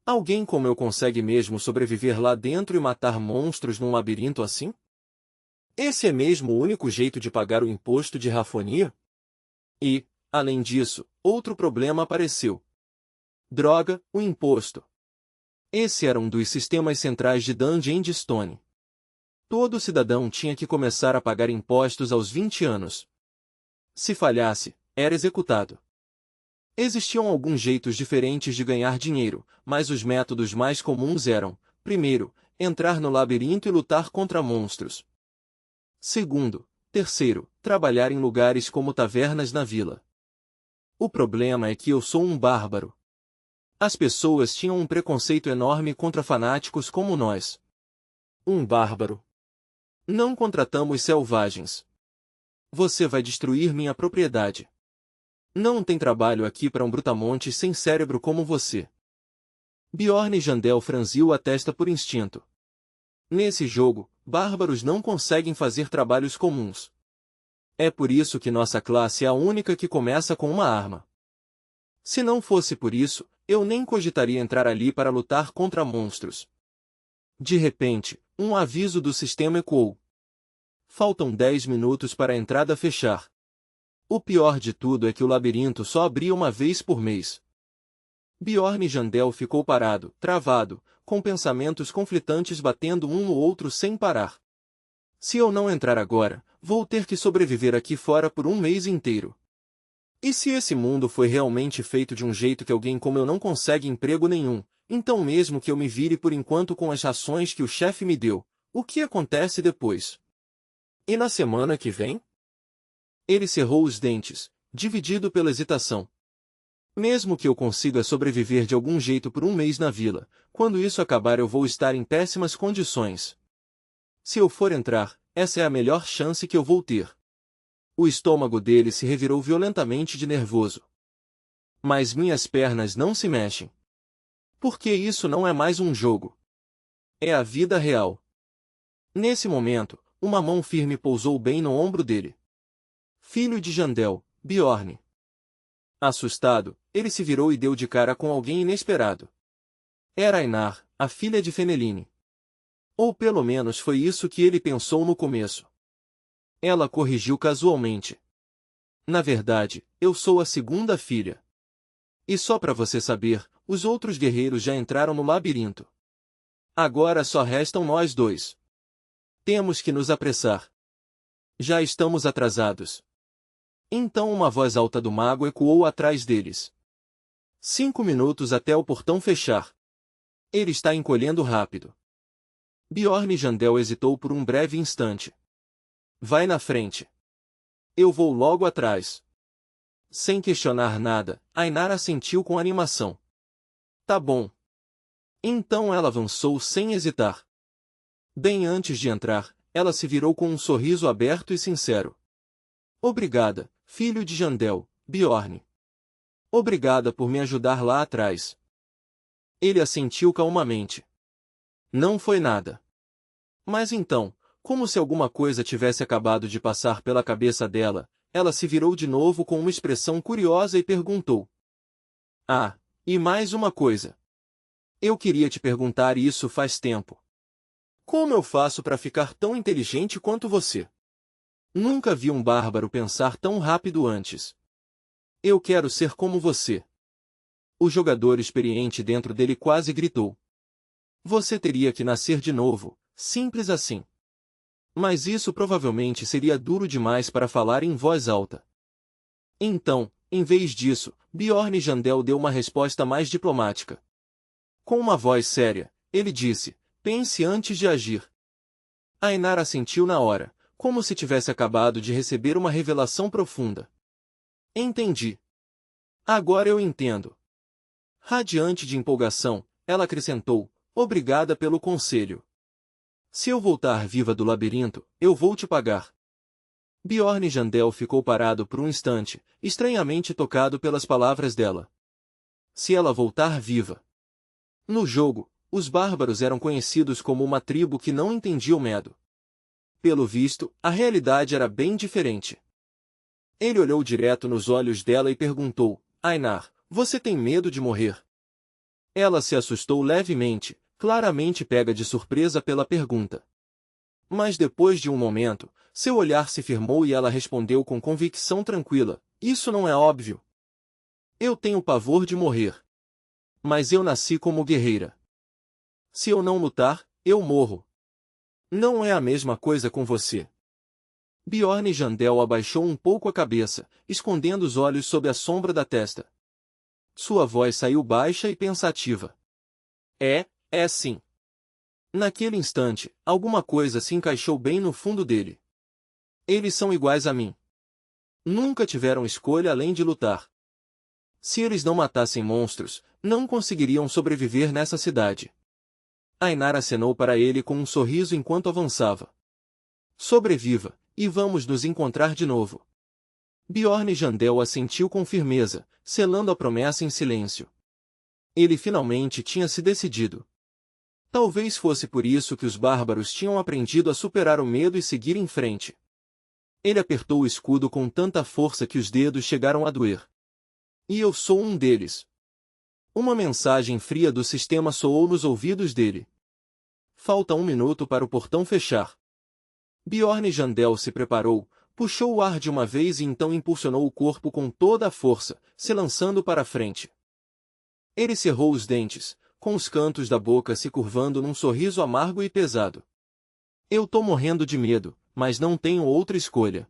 Alguém como eu consegue mesmo sobreviver lá dentro e matar monstros num labirinto assim? Esse é mesmo o único jeito de pagar o imposto de Rafonia? E, além disso, outro problema apareceu. Droga, o imposto. Esse era um dos sistemas centrais de Dungeon Stone. Todo cidadão tinha que começar a pagar impostos aos 20 anos. Se falhasse, era executado. Existiam alguns jeitos diferentes de ganhar dinheiro, mas os métodos mais comuns eram, primeiro, entrar no labirinto e lutar contra monstros. Terceiro, trabalhar em lugares como tavernas na vila. O problema é que eu sou um bárbaro. As pessoas tinham um preconceito enorme contra fanáticos como nós. Um bárbaro. Não contratamos selvagens. Você vai destruir minha propriedade. Não tem trabalho aqui para um brutamonte sem cérebro como você. Bjorn Jandel franziu a testa por instinto. Nesse jogo, bárbaros não conseguem fazer trabalhos comuns. É por isso que nossa classe é a única que começa com uma arma. Se não fosse por isso, eu nem cogitaria entrar ali para lutar contra monstros. De repente, um aviso do sistema ecoou. Faltam 10 minutos para a entrada fechar. O pior de tudo é que o labirinto só abria uma vez por mês. Bjorn Jandel ficou parado, travado, com pensamentos conflitantes batendo um no outro sem parar. Se eu não entrar agora, vou ter que sobreviver aqui fora por um mês inteiro. E se esse mundo foi realmente feito de um jeito que alguém como eu não consegue emprego nenhum, então mesmo que eu me vire por enquanto com as rações que o chefe me deu, o que acontece depois? E na semana que vem? Ele cerrou os dentes, dividido pela hesitação. Mesmo que eu consiga sobreviver de algum jeito por um mês na vila, quando isso acabar eu vou estar em péssimas condições. Se eu for entrar, essa é a melhor chance que eu vou ter. O estômago dele se revirou violentamente de nervoso. Mas minhas pernas não se mexem. Porque isso não é mais um jogo. É a vida real. Nesse momento, uma mão firme pousou bem no ombro dele. Filho de Jandel, Bjorn. Assustado, ele se virou e deu de cara com alguém inesperado. Era Ainar, a filha de Feneline. Ou pelo menos foi isso que ele pensou no começo. Ela corrigiu casualmente. Na verdade, eu sou a segunda filha. E só para você saber, Os outros guerreiros já entraram no labirinto. Agora só restam nós dois. Temos que nos apressar. Já estamos atrasados. Então uma voz alta do mago ecoou atrás deles. 5 minutos até o portão fechar. Ele está encolhendo rápido. Bjorn Jandel hesitou por um breve instante. Vai na frente. Eu vou logo atrás. Sem questionar nada, Ainara assentiu com animação. Tá bom. Então ela avançou sem hesitar. Bem antes de entrar, ela se virou com um sorriso aberto e sincero. Obrigada, filho de Jandel, Bjorn. Obrigada por me ajudar lá atrás. Ele assentiu calmamente. Não foi nada. Mas então, como se alguma coisa tivesse acabado de passar pela cabeça dela, ela se virou de novo com uma expressão curiosa e perguntou. Ah, e mais uma coisa. Eu queria te perguntar isso faz tempo. Como eu faço para ficar tão inteligente quanto você? Nunca vi um bárbaro pensar tão rápido antes. Eu quero ser como você. O jogador experiente dentro dele quase gritou. Você teria que nascer de novo, simples assim. Mas isso provavelmente seria duro demais para falar em voz alta. Então, em vez disso, Bjorn Jandel deu uma resposta mais diplomática. Com uma voz séria, ele disse, pense antes de agir. Ainara assentiu na hora, como se tivesse acabado de receber uma revelação profunda. Entendi. Agora eu entendo. Radiante de empolgação, ela acrescentou, obrigada pelo conselho. Se eu voltar viva do labirinto, eu vou te pagar. Bjorn Jandel ficou parado por um instante, estranhamente tocado pelas palavras dela. Se ela voltar viva. No jogo, os bárbaros eram conhecidos como uma tribo que não entendia o medo. Pelo visto, a realidade era bem diferente. Ele olhou direto nos olhos dela e perguntou, Ainar, você tem medo de morrer? Ela se assustou levemente, claramente pega de surpresa pela pergunta. Mas depois de um momento, seu olhar se firmou e ela respondeu com convicção tranquila, isso não é óbvio. Eu tenho pavor de morrer. Mas eu nasci como guerreira. Se eu não lutar, eu morro. Não é a mesma coisa com você. Bjorn Jandel abaixou um pouco a cabeça, escondendo os olhos sob a sombra da testa. Sua voz saiu baixa e pensativa. É sim. Naquele instante, alguma coisa se encaixou bem no fundo dele. Eles são iguais a mim. Nunca tiveram escolha além de lutar. Se eles não matassem monstros, não conseguiriam sobreviver nessa cidade. Ainara acenou para ele com um sorriso enquanto avançava. Sobreviva, e vamos nos encontrar de novo. Bjorn Jandel assentiu com firmeza, selando a promessa em silêncio. Ele finalmente tinha se decidido. Talvez fosse por isso que os bárbaros tinham aprendido a superar o medo e seguir em frente. Ele apertou o escudo com tanta força que os dedos chegaram a doer. E eu sou um deles. Uma mensagem fria do sistema soou nos ouvidos dele. Falta 1 minuto para o portão fechar. Bjorn Jandel se preparou, puxou o ar de uma vez e então impulsionou o corpo com toda a força, se lançando para a frente. Ele cerrou os dentes, com os cantos da boca se curvando num sorriso amargo e pesado. Eu tô morrendo de medo, mas não tenho outra escolha.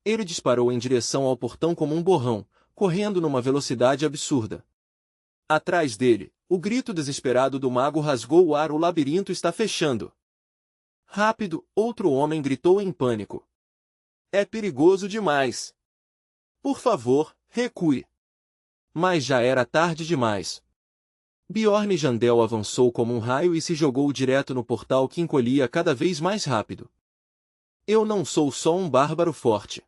Ele disparou em direção ao portão como um borrão, correndo numa velocidade absurda. Atrás dele, o grito desesperado do mago rasgou o ar. O labirinto está fechando. Rápido, outro homem gritou em pânico. É perigoso demais. Por favor, recue. Mas já era tarde demais. Bjorn Jandel avançou como um raio e se jogou direto no portal que encolhia cada vez mais rápido. Eu não sou só um bárbaro forte.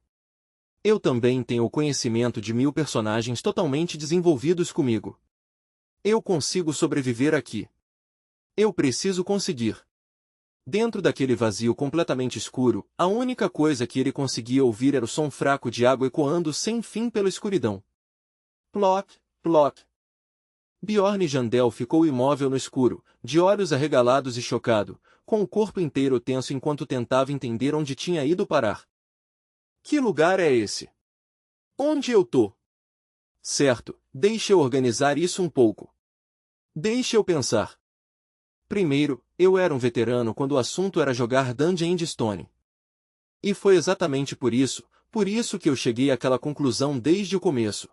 Eu também tenho o conhecimento de 1000 personagens totalmente desenvolvidos comigo. Eu consigo sobreviver aqui. Eu preciso conseguir. Dentro daquele vazio completamente escuro, a única coisa que ele conseguia ouvir era o som fraco de água ecoando sem fim pela escuridão. Ploc, ploc. Bjorn Jandel ficou imóvel no escuro, de olhos arregalados e chocado, com o corpo inteiro tenso enquanto tentava entender onde tinha ido parar. Que lugar é esse? Onde eu tô? Certo, deixe eu organizar isso um pouco. Deixe eu pensar. Primeiro, eu era um veterano quando o assunto era jogar Dungeon and Stone. E foi exatamente por isso que eu cheguei àquela conclusão desde o começo.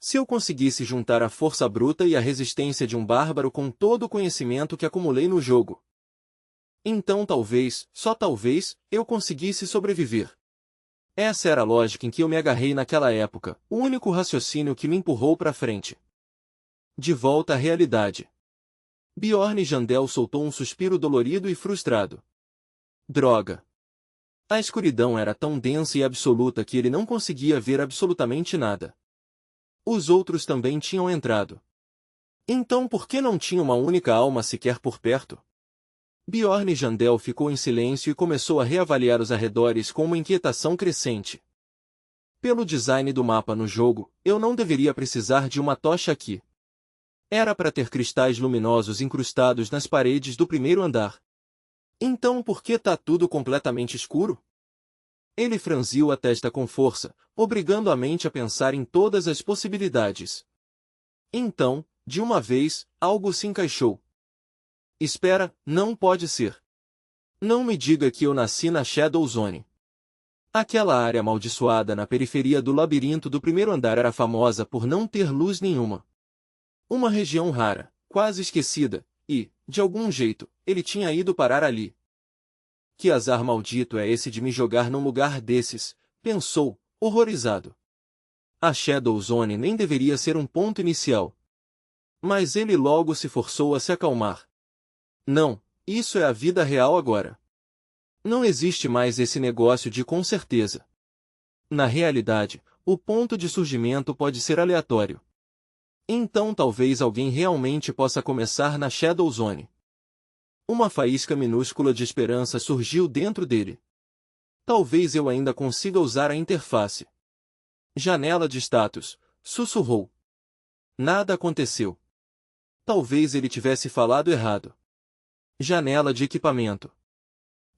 Se eu conseguisse juntar a força bruta e a resistência de um bárbaro com todo o conhecimento que acumulei no jogo, então talvez, só talvez, eu conseguisse sobreviver. Essa era a lógica em que eu me agarrei naquela época, o único raciocínio que me empurrou para frente. De volta à realidade. Bjorn Jandel soltou um suspiro dolorido e frustrado. Droga! A escuridão era tão densa e absoluta que ele não conseguia ver absolutamente nada. Os outros também tinham entrado. Então por que não tinha uma única alma sequer por perto? Bjorn Jandel ficou em silêncio e começou a reavaliar os arredores com uma inquietação crescente. Pelo design do mapa no jogo, eu não deveria precisar de uma tocha aqui. Era para ter cristais luminosos incrustados nas paredes do primeiro andar. Então por que tá tudo completamente escuro? Ele franziu a testa com força, obrigando a mente a pensar em todas as possibilidades. Então, de uma vez, algo se encaixou. Espera, não pode ser. Não me diga que eu nasci na Shadow Zone. Aquela área amaldiçoada na periferia do labirinto do primeiro andar era famosa por não ter luz nenhuma. Uma região rara, quase esquecida, e, de algum jeito, ele tinha ido parar ali. Que azar maldito é esse de me jogar num lugar desses, pensou, horrorizado. A Shadow Zone nem deveria ser um ponto inicial. Mas ele logo se forçou a se acalmar. Não, isso é a vida real agora. Não existe mais esse negócio de com certeza. Na realidade, o ponto de surgimento pode ser aleatório. Então talvez alguém realmente possa começar na Shadow Zone. Uma faísca minúscula de esperança surgiu dentro dele. Talvez eu ainda consiga usar a interface. Janela de status, sussurrou. Nada aconteceu. Talvez ele tivesse falado errado. Janela de equipamento.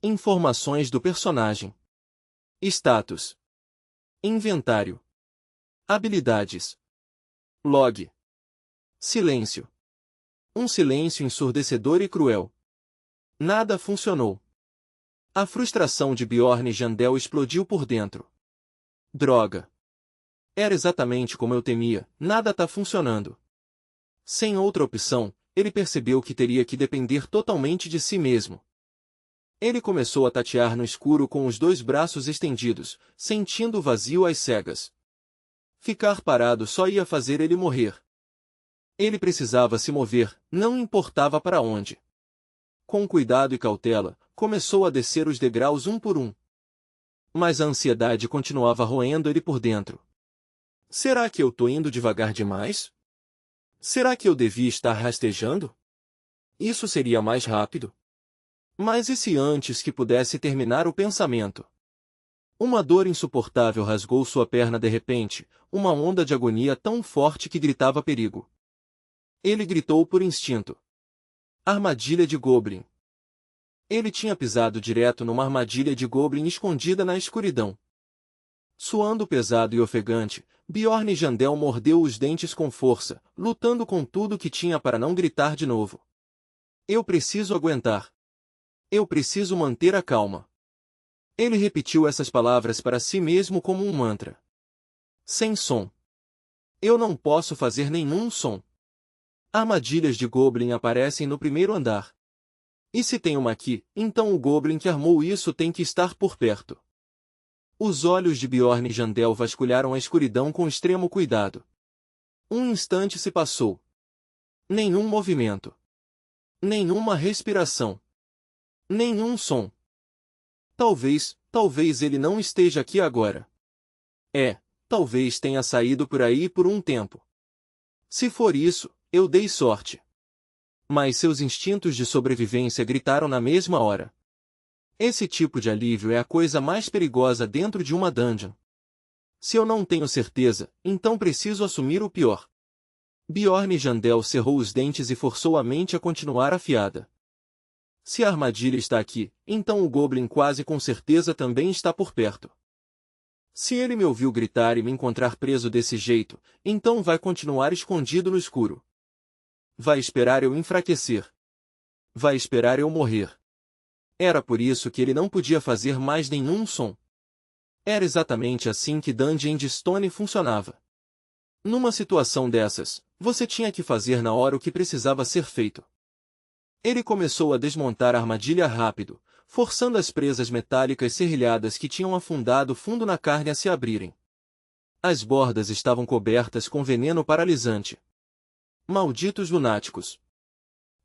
Informações do personagem. Status. Inventário. Habilidades. Log. Silêncio. Um silêncio ensurdecedor e cruel. Nada funcionou. A frustração de Bjorn Jandel explodiu por dentro. Droga. Era exatamente como eu temia, nada tá funcionando. Sem outra opção, ele percebeu que teria que depender totalmente de si mesmo. Ele começou a tatear no escuro com os dois braços estendidos, sentindo o vazio às cegas. Ficar parado só ia fazer ele morrer. Ele precisava se mover, não importava para onde. Com cuidado e cautela, começou a descer os degraus um por um. Mas a ansiedade continuava roendo ele por dentro. Será que eu tô indo devagar demais? Será que eu devia estar rastejando? Isso seria mais rápido. Mas e se antes que pudesse terminar o pensamento? Uma dor insuportável rasgou sua perna de repente, uma onda de agonia tão forte que gritava perigo. Ele gritou por instinto. Armadilha de Goblin. Ele tinha pisado direto numa armadilha de Goblin escondida na escuridão. Suando pesado e ofegante, Bjorn Jandel mordeu os dentes com força, lutando com tudo que tinha para não gritar de novo. Eu preciso aguentar. Eu preciso manter a calma. Ele repetiu essas palavras para si mesmo como um mantra. Sem som. Eu não posso fazer nenhum som. Armadilhas de Goblin aparecem no primeiro andar. E se tem uma aqui, então o Goblin que armou isso tem que estar por perto. Os olhos de Bjorn Jandel vasculharam a escuridão com extremo cuidado. Um instante se passou. Nenhum movimento. Nenhuma respiração. Nenhum som. Talvez ele não esteja aqui agora. Talvez tenha saído por aí por um tempo. Se for isso, eu dei sorte. Mas seus instintos de sobrevivência gritaram na mesma hora. Esse tipo de alívio é a coisa mais perigosa dentro de uma dungeon. Se eu não tenho certeza, então preciso assumir o pior. Bjorn Jandel cerrou os dentes e forçou a mente a continuar afiada. Se a armadilha está aqui, então o Goblin quase com certeza também está por perto. Se ele me ouviu gritar e me encontrar preso desse jeito, então vai continuar escondido no escuro. Vai esperar eu enfraquecer. Vai esperar eu morrer. Era por isso que ele não podia fazer mais nenhum som. Era exatamente assim que Dungeon de Stone funcionava. Numa situação dessas, você tinha que fazer na hora o que precisava ser feito. Ele começou a desmontar a armadilha rápido, forçando as presas metálicas serrilhadas que tinham afundado fundo na carne a se abrirem. As bordas estavam cobertas com veneno paralisante. Malditos lunáticos!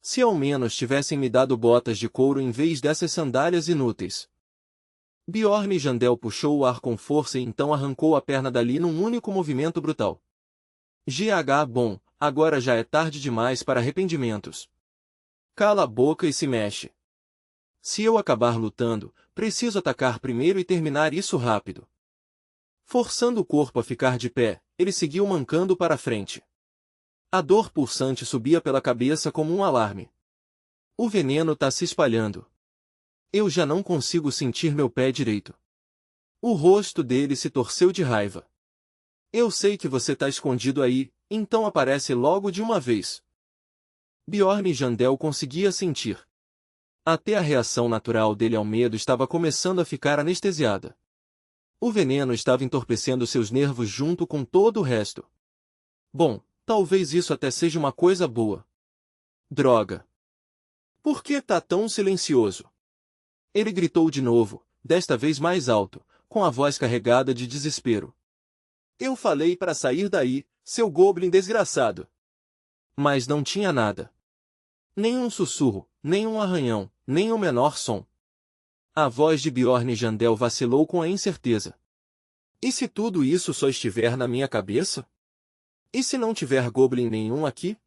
Se ao menos tivessem me dado botas de couro em vez dessas sandálias inúteis. Bjorn Jandel puxou o ar com força e então arrancou a perna dali num único movimento brutal. Bom, agora já é tarde demais para arrependimentos. Cala a boca e se mexe. Se eu acabar lutando, preciso atacar primeiro e terminar isso rápido. Forçando o corpo a ficar de pé, ele seguiu mancando para a frente. A dor pulsante subia pela cabeça como um alarme. O veneno tá se espalhando. Eu já não consigo sentir meu pé direito. O rosto dele se torceu de raiva. Eu sei que você tá escondido aí, então aparece logo de uma vez. Bjorn Jandel conseguia sentir. Até a reação natural dele ao medo estava começando a ficar anestesiada. O veneno estava entorpecendo seus nervos junto com todo o resto. Bom, talvez isso até seja uma coisa boa. Droga! Por que tá tão silencioso? Ele gritou de novo, desta vez mais alto, com a voz carregada de desespero. Eu falei para sair daí, seu goblin desgraçado. Mas não tinha nada. Nem um sussurro, nem um arranhão, nem o menor som. A voz de Bjorn Jandel vacilou com a incerteza. E se tudo isso só estiver na minha cabeça? E se não tiver goblin nenhum aqui?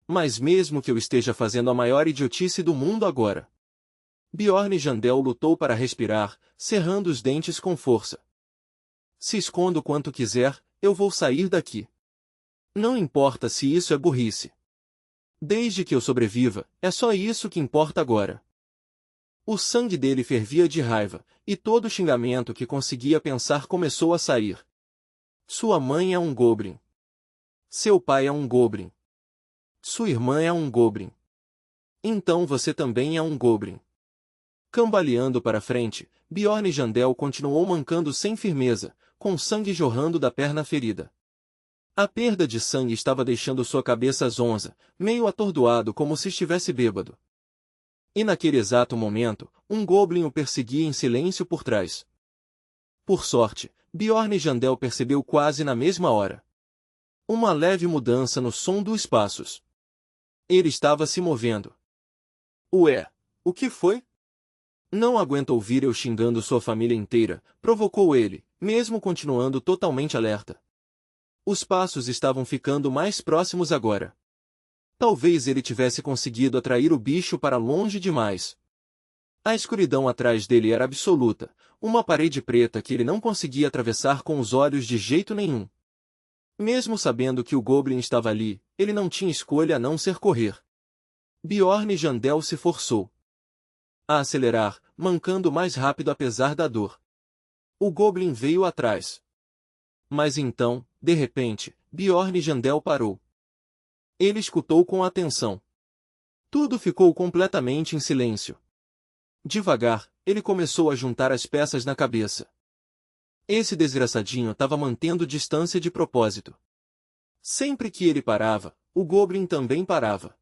Mas mesmo que eu esteja fazendo a maior idiotice do mundo agora. Bjorn Jandel lutou para respirar, cerrando os dentes com força. Se escondo quanto quiser, eu vou sair daqui. Não importa se isso é burrice. Desde que eu sobreviva, é só isso que importa agora. O sangue dele fervia de raiva, e todo o xingamento que conseguia pensar começou a sair. Sua mãe é um goblin. Seu pai é um goblin. Sua irmã é um goblin. Então você também é um goblin. Cambaleando para frente, Bjorn Jandel continuou mancando sem firmeza, com sangue jorrando da perna ferida. A perda de sangue estava deixando sua cabeça zonza, meio atordoado como se estivesse bêbado. E naquele exato momento, um goblin o perseguia em silêncio por trás. Por sorte, Bjorn Jandel percebeu quase na mesma hora. Uma leve mudança no som dos passos. Ele estava se movendo. Ué, o que foi? Não aguento ouvir eu xingando sua família inteira, provocou ele, mesmo continuando totalmente alerta. Os passos estavam ficando mais próximos agora. Talvez ele tivesse conseguido atrair o bicho para longe demais. A escuridão atrás dele era absoluta, uma parede preta que ele não conseguia atravessar com os olhos de jeito nenhum. Mesmo sabendo que o Goblin estava ali, ele não tinha escolha a não ser correr. Bjorn Jandel se forçou a acelerar, mancando mais rápido apesar da dor. O Goblin veio atrás. Mas então, de repente, Bjorn Jandel parou. Ele escutou com atenção. Tudo ficou completamente em silêncio. Devagar, ele começou a juntar as peças na cabeça. Esse desgraçadinho estava mantendo distância de propósito. Sempre que ele parava, o Goblin também parava.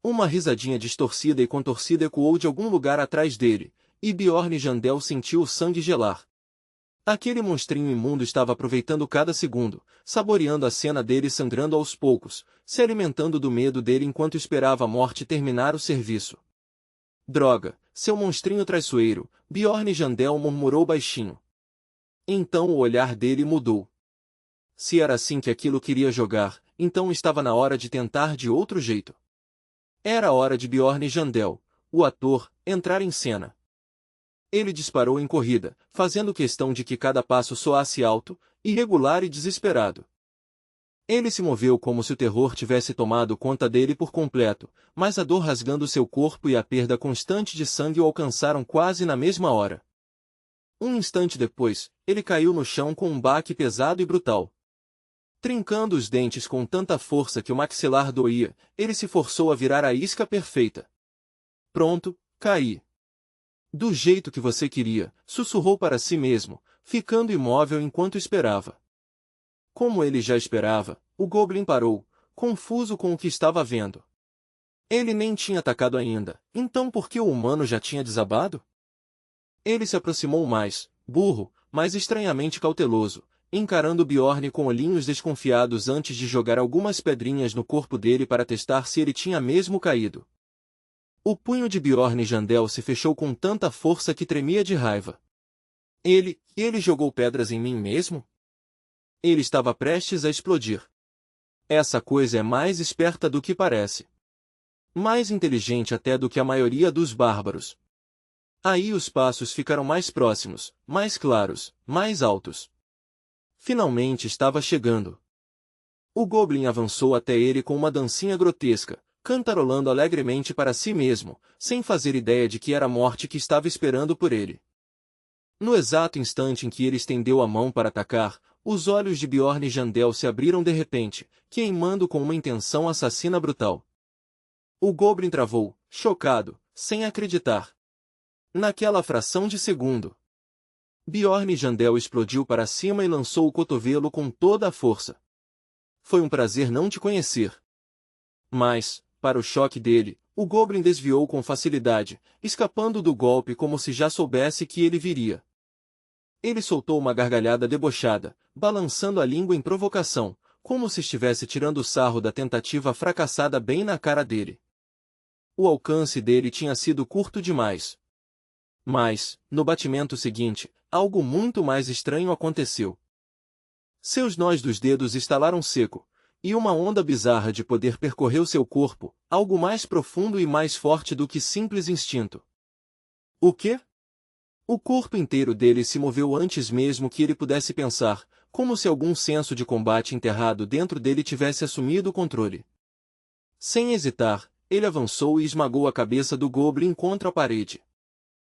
Uma risadinha distorcida e contorcida ecoou de algum lugar atrás dele, e Bjorn Jandel sentiu o sangue gelar. Aquele monstrinho imundo estava aproveitando cada segundo, saboreando a cena dele sangrando aos poucos, se alimentando do medo dele enquanto esperava a morte terminar o serviço. Droga, seu monstrinho traiçoeiro, Bjorn Jandel murmurou baixinho. Então o olhar dele mudou. Se era assim que aquilo queria jogar, então estava na hora de tentar de outro jeito. Era a hora de Bjorn Jandel, o ator, entrar em cena. Ele disparou em corrida, fazendo questão de que cada passo soasse alto, irregular e desesperado. Ele se moveu como se o terror tivesse tomado conta dele por completo, mas a dor rasgando seu corpo e a perda constante de sangue o alcançaram quase na mesma hora. Um instante depois, ele caiu no chão com um baque pesado e brutal. Trincando os dentes com tanta força que o maxilar doía, ele se forçou a virar a isca perfeita. Pronto, caí. Do jeito que você queria, sussurrou para si mesmo, ficando imóvel enquanto esperava. Como ele já esperava, o Goblin parou, confuso com o que estava vendo. Ele nem tinha atacado ainda, então por que o humano já tinha desabado? Ele se aproximou mais, burro, mas estranhamente cauteloso, encarando Bjorn com olhinhos desconfiados antes de jogar algumas pedrinhas no corpo dele para testar se ele tinha mesmo caído. O punho de Bjorn Jandel se fechou com tanta força que tremia de raiva. Ele jogou pedras em mim mesmo? Ele estava prestes a explodir. Essa coisa é mais esperta do que parece. Mais inteligente até do que a maioria dos bárbaros. Aí os passos ficaram mais próximos, mais claros, mais altos. Finalmente estava chegando. O Goblin avançou até ele com uma dancinha grotesca, cantarolando alegremente para si mesmo, sem fazer ideia de que era a morte que estava esperando por ele. No exato instante em que ele estendeu a mão para atacar, os olhos de Bjorn Jandel se abriram de repente, queimando com uma intenção assassina brutal. O Goblin travou, chocado, sem acreditar. Naquela fração de segundo, Bjorn Jandel explodiu para cima e lançou o cotovelo com toda a força. Foi um prazer não te conhecer. Mas, para o choque dele, o Goblin desviou com facilidade, escapando do golpe como se já soubesse que ele viria. Ele soltou uma gargalhada debochada, balançando a língua em provocação, como se estivesse tirando o sarro da tentativa fracassada bem na cara dele. O alcance dele tinha sido curto demais. Mas, no batimento seguinte, algo muito mais estranho aconteceu. Seus nós dos dedos estalaram seco, e uma onda bizarra de poder percorreu seu corpo, algo mais profundo e mais forte do que simples instinto. O quê? O corpo inteiro dele se moveu antes mesmo que ele pudesse pensar, como se algum senso de combate enterrado dentro dele tivesse assumido o controle. Sem hesitar, ele avançou e esmagou a cabeça do Goblin contra a parede.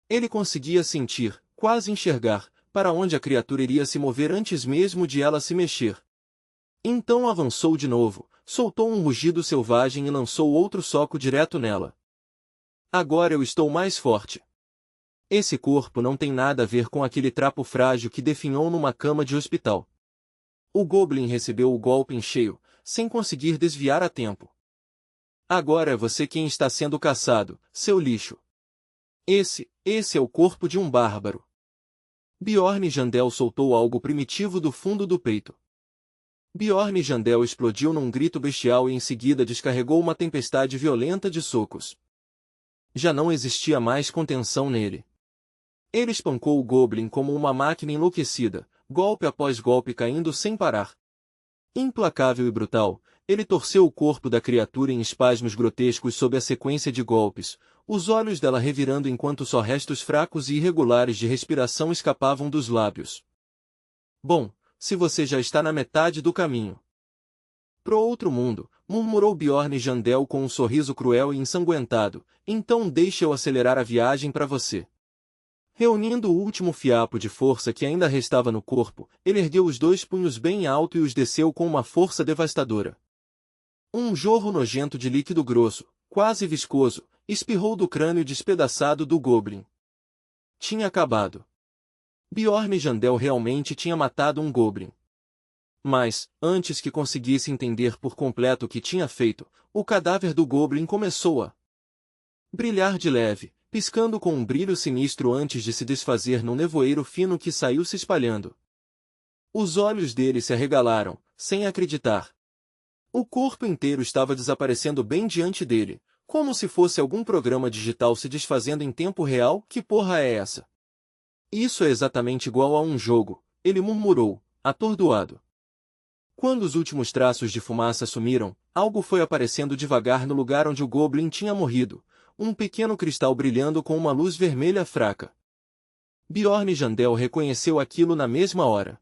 Ele conseguia sentir, quase enxergar, para onde a criatura iria se mover antes mesmo de ela se mexer. Então avançou de novo, soltou um rugido selvagem e lançou outro soco direto nela. Agora eu estou mais forte. Esse corpo não tem nada a ver com aquele trapo frágil que definhou numa cama de hospital. O Goblin recebeu o golpe em cheio, sem conseguir desviar a tempo. Agora é você quem está sendo caçado, seu lixo. Esse é o corpo de um bárbaro. Bjorn Jandel soltou algo primitivo do fundo do peito. Bjorn Jandel explodiu num grito bestial e em seguida descarregou uma tempestade violenta de socos. Já não existia mais contenção nele. Ele espancou o Goblin como uma máquina enlouquecida, golpe após golpe caindo sem parar. Implacável e brutal, ele torceu o corpo da criatura em espasmos grotescos sob a sequência de golpes, os olhos dela revirando enquanto só restos fracos e irregulares de respiração escapavam dos lábios. Bom, se você já está na metade do caminho. Pro outro mundo, murmurou Bjorn Jandel com um sorriso cruel e ensanguentado, então deixe eu acelerar a viagem para você. Reunindo o último fiapo de força que ainda restava no corpo, ele ergueu os dois punhos bem alto e os desceu com uma força devastadora. Um jorro nojento de líquido grosso, quase viscoso, espirrou do crânio despedaçado do Goblin. Tinha acabado. Bjorn Jandel realmente tinha matado um Goblin. Mas, antes que conseguisse entender por completo o que tinha feito, o cadáver do Goblin começou a brilhar de leve, piscando com um brilho sinistro antes de se desfazer num nevoeiro fino que saiu se espalhando. Os olhos dele se arregalaram, sem acreditar. O corpo inteiro estava desaparecendo bem diante dele, como se fosse algum programa digital se desfazendo em tempo real. Que porra é essa? Isso é exatamente igual a um jogo, ele murmurou, atordoado. Quando os últimos traços de fumaça sumiram, algo foi aparecendo devagar no lugar onde o Goblin tinha morrido, um pequeno cristal brilhando com uma luz vermelha fraca. Bjorn Jandel reconheceu aquilo na mesma hora.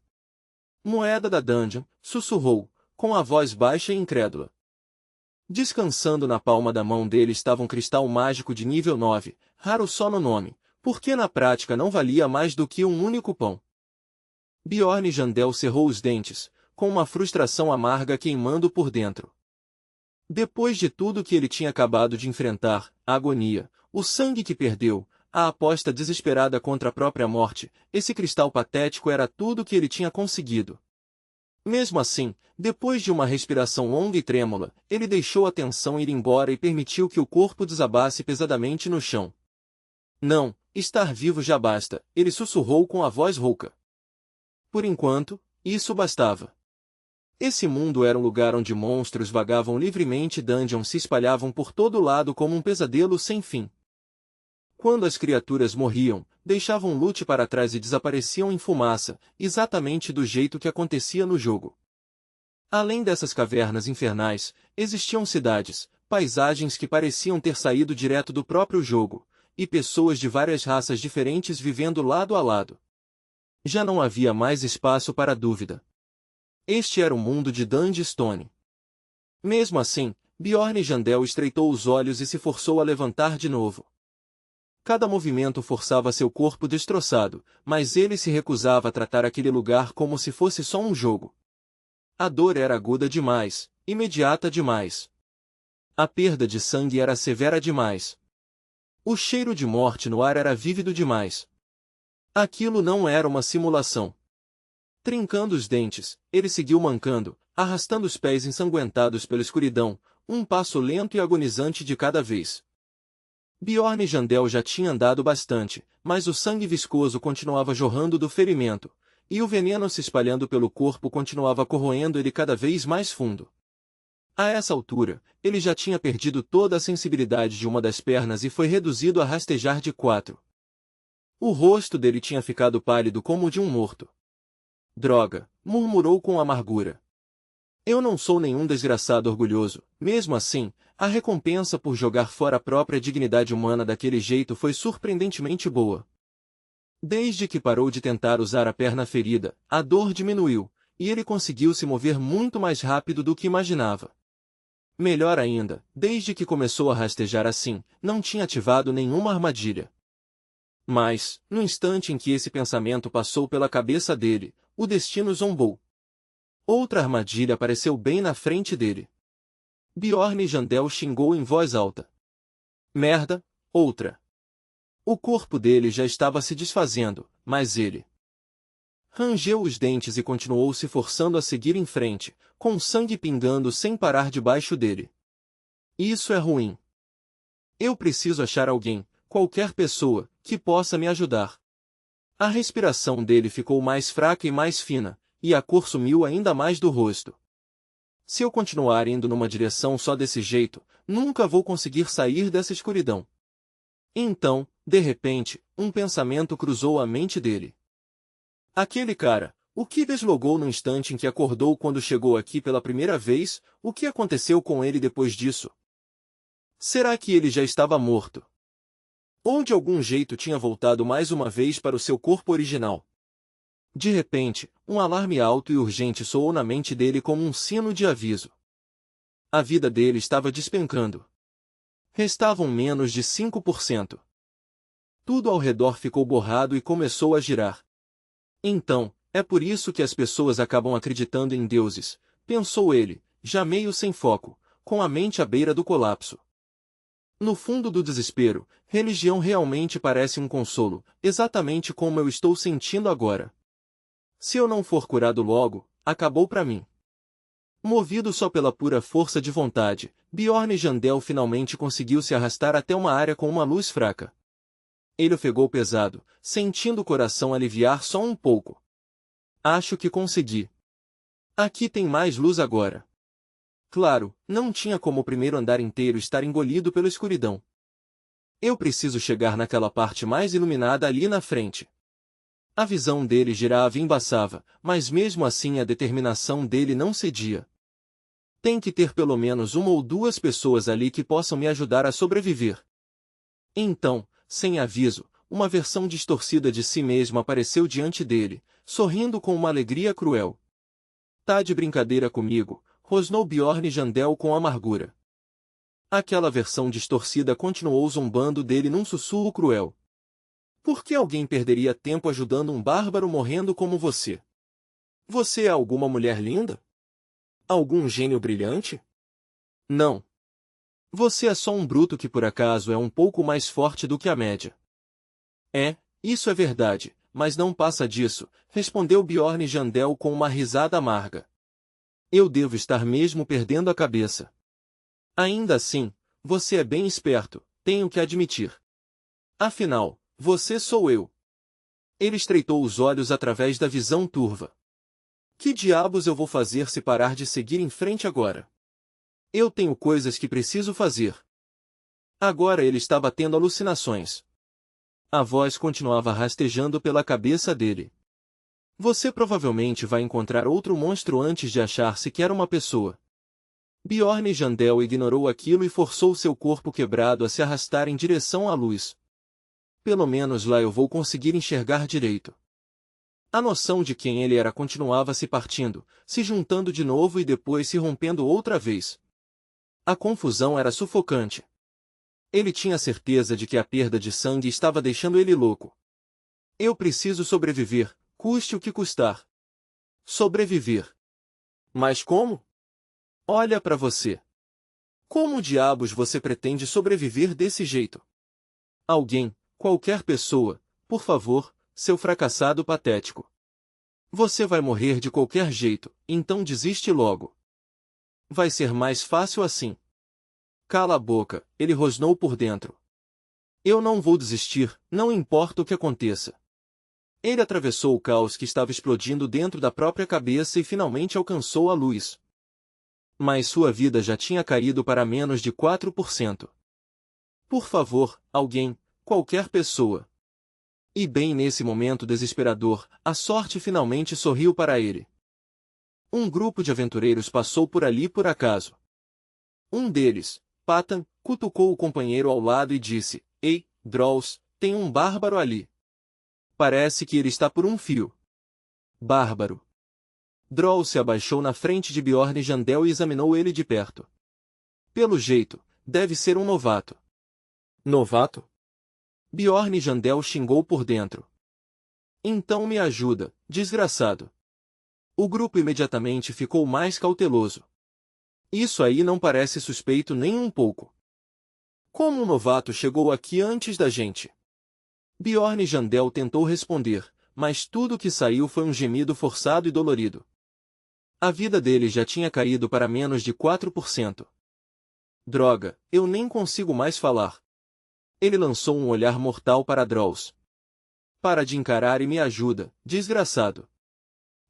Moeda da dungeon, sussurrou, com a voz baixa e incrédula. Descansando na palma da mão dele estava um cristal mágico de nível 9, raro só no nome, porque na prática não valia mais do que um único pão. Bjorn Jandel cerrou os dentes, com uma frustração amarga queimando por dentro. Depois de tudo que ele tinha acabado de enfrentar, a agonia, o sangue que perdeu, a aposta desesperada contra a própria morte, esse cristal patético era tudo que ele tinha conseguido. Mesmo assim, depois de uma respiração longa e trêmula, ele deixou a tensão ir embora e permitiu que o corpo desabasse pesadamente no chão. Não, estar vivo já basta, ele sussurrou com a voz rouca. Por enquanto, isso bastava. Esse mundo era um lugar onde monstros vagavam livremente e dungeons se espalhavam por todo lado como um pesadelo sem fim. Quando as criaturas morriam, deixavam loot para trás e desapareciam em fumaça, exatamente do jeito que acontecia no jogo. Além dessas cavernas infernais, existiam cidades, paisagens que pareciam ter saído direto do próprio jogo, e pessoas de várias raças diferentes vivendo lado a lado. Já não havia mais espaço para dúvida. Este era o mundo de Dungeonstone. Mesmo assim, Bjorn Jandel estreitou os olhos e se forçou a levantar de novo. Cada movimento forçava seu corpo destroçado, mas ele se recusava a tratar aquele lugar como se fosse só um jogo. A dor era aguda demais, imediata demais. A perda de sangue era severa demais. O cheiro de morte no ar era vívido demais. Aquilo não era uma simulação. Trincando os dentes, ele seguiu mancando, arrastando os pés ensanguentados pela escuridão, um passo lento e agonizante de cada vez. Bjorn Jandel já tinha andado bastante, mas o sangue viscoso continuava jorrando do ferimento, e o veneno se espalhando pelo corpo continuava corroendo ele cada vez mais fundo. A essa altura, ele já tinha perdido toda a sensibilidade de uma das pernas e foi reduzido a rastejar de 4. O rosto dele tinha ficado pálido como o de um morto. Droga, murmurou com amargura. Eu não sou nenhum desgraçado orgulhoso, mesmo assim, a recompensa por jogar fora a própria dignidade humana daquele jeito foi surpreendentemente boa. Desde que parou de tentar usar a perna ferida, a dor diminuiu, e ele conseguiu se mover muito mais rápido do que imaginava. Melhor ainda, desde que começou a rastejar assim, não tinha ativado nenhuma armadilha. Mas, no instante em que esse pensamento passou pela cabeça dele, o destino zombou. Outra armadilha apareceu bem na frente dele. Bjorn Jandel xingou em voz alta. Merda, outra. O corpo dele já estava se desfazendo, mas ele rangeu os dentes e continuou se forçando a seguir em frente, com sangue pingando sem parar debaixo dele. Isso é ruim. Eu preciso achar alguém, qualquer pessoa, que possa me ajudar. A respiração dele ficou mais fraca e mais fina, e a cor sumiu ainda mais do rosto. Se eu continuar indo numa direção só desse jeito, nunca vou conseguir sair dessa escuridão. Então, de repente, um pensamento cruzou a mente dele. Aquele cara, o que deslogou no instante em que acordou quando chegou aqui pela primeira vez, o que aconteceu com ele depois disso? Será que ele já estava morto? Ou de algum jeito tinha voltado mais uma vez para o seu corpo original? De repente, um alarme alto e urgente soou na mente dele como um sino de aviso. A vida dele estava despencando. Restavam menos de 5%. Tudo ao redor ficou borrado e começou a girar. Então, é por isso que as pessoas acabam acreditando em deuses, pensou ele, já meio sem foco, com a mente à beira do colapso. No fundo do desespero, religião realmente parece um consolo, exatamente como eu estou sentindo agora. Se eu não for curado logo, acabou para mim. Movido só pela pura força de vontade, Bjorn Jandel finalmente conseguiu se arrastar até uma área com uma luz fraca. Ele ofegou pesado, sentindo o coração aliviar só um pouco. Acho que consegui. Aqui tem mais luz agora. Claro, não tinha como o primeiro andar inteiro estar engolido pela escuridão. Eu preciso chegar naquela parte mais iluminada ali na frente. A visão dele girava e embaçava, mas mesmo assim a determinação dele não cedia. Tem que ter pelo menos uma ou duas pessoas ali que possam me ajudar a sobreviver. Então, sem aviso, uma versão distorcida de si mesmo apareceu diante dele, sorrindo com uma alegria cruel. Tá de brincadeira comigo, rosnou Bjorn Jandel com amargura. Aquela versão distorcida continuou zombando dele num sussurro cruel. Por que alguém perderia tempo ajudando um bárbaro morrendo como você? Você é alguma mulher linda? Algum gênio brilhante? Não. Você é só um bruto que por acaso é um pouco mais forte do que a média. Isso é verdade, mas não passa disso, respondeu Bjorn Jandel com uma risada amarga. Eu devo estar mesmo perdendo a cabeça. Ainda assim, você é bem esperto, tenho que admitir. Afinal, você sou eu. Ele estreitou os olhos através da visão turva. Que diabos eu vou fazer se parar de seguir em frente agora? Eu tenho coisas que preciso fazer. Agora ele estava tendo alucinações. A voz continuava rastejando pela cabeça dele. Você provavelmente vai encontrar outro monstro antes de achar sequer uma pessoa. Bjorn Jandel ignorou aquilo e forçou seu corpo quebrado a se arrastar em direção à luz. Pelo menos lá eu vou conseguir enxergar direito. A noção de quem ele era continuava se partindo, se juntando de novo e depois se rompendo outra vez. A confusão era sufocante. Ele tinha certeza de que a perda de sangue estava deixando ele louco. Eu preciso sobreviver, custe o que custar. Sobreviver. Mas como? Olha para você. Como diabos você pretende sobreviver desse jeito? Alguém, qualquer pessoa, por favor, seu fracassado patético. Você vai morrer de qualquer jeito, então desiste logo. Vai ser mais fácil assim. Cala a boca, ele rosnou por dentro. Eu não vou desistir, não importa o que aconteça. Ele atravessou o caos que estava explodindo dentro da própria cabeça e finalmente alcançou a luz. Mas sua vida já tinha caído para menos de 4%. Por favor, alguém, qualquer pessoa. E bem nesse momento desesperador, a sorte finalmente sorriu para ele. Um grupo de aventureiros passou por ali por acaso. Um deles, Patan, cutucou o companheiro ao lado e disse, Ei, Drows, tem um bárbaro ali. Parece que ele está por um fio. Bárbaro. Drows se abaixou na frente de Bjorn Jandel e examinou ele de perto. Pelo jeito, deve ser um novato. Novato? Bjorn Jandel xingou por dentro. Então me ajuda, desgraçado. O grupo imediatamente ficou mais cauteloso. Isso aí não parece suspeito nem um pouco. Como um novato chegou aqui antes da gente? Bjorn Jandel tentou responder, mas tudo que saiu foi um gemido forçado e dolorido. A vida dele já tinha caído para menos de 4%. Droga, eu nem consigo mais falar. Ele lançou um olhar mortal para Drows. Para de encarar e me ajuda, desgraçado.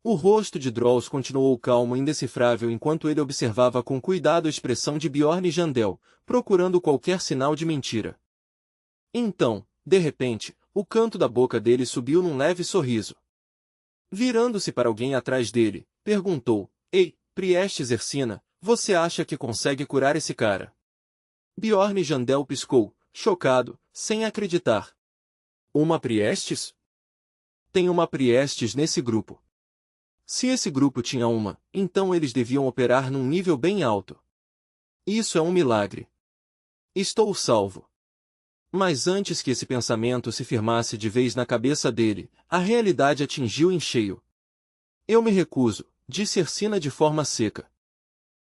O rosto de Drows continuou calmo e indecifrável enquanto ele observava com cuidado a expressão de Bjorn Jandel, procurando qualquer sinal de mentira. Então, de repente, o canto da boca dele subiu num leve sorriso. Virando-se para alguém atrás dele, perguntou, Ei, Priestes Ersina, você acha que consegue curar esse cara? Bjorn Jandel piscou, chocado, sem acreditar. Uma Priestes? Tem uma Priestes nesse grupo. Se esse grupo tinha uma, então eles deviam operar num nível bem alto. Isso é um milagre. Estou salvo. Mas antes que esse pensamento se firmasse de vez na cabeça dele, a realidade atingiu em cheio. Eu me recuso, disse Ersina de forma seca.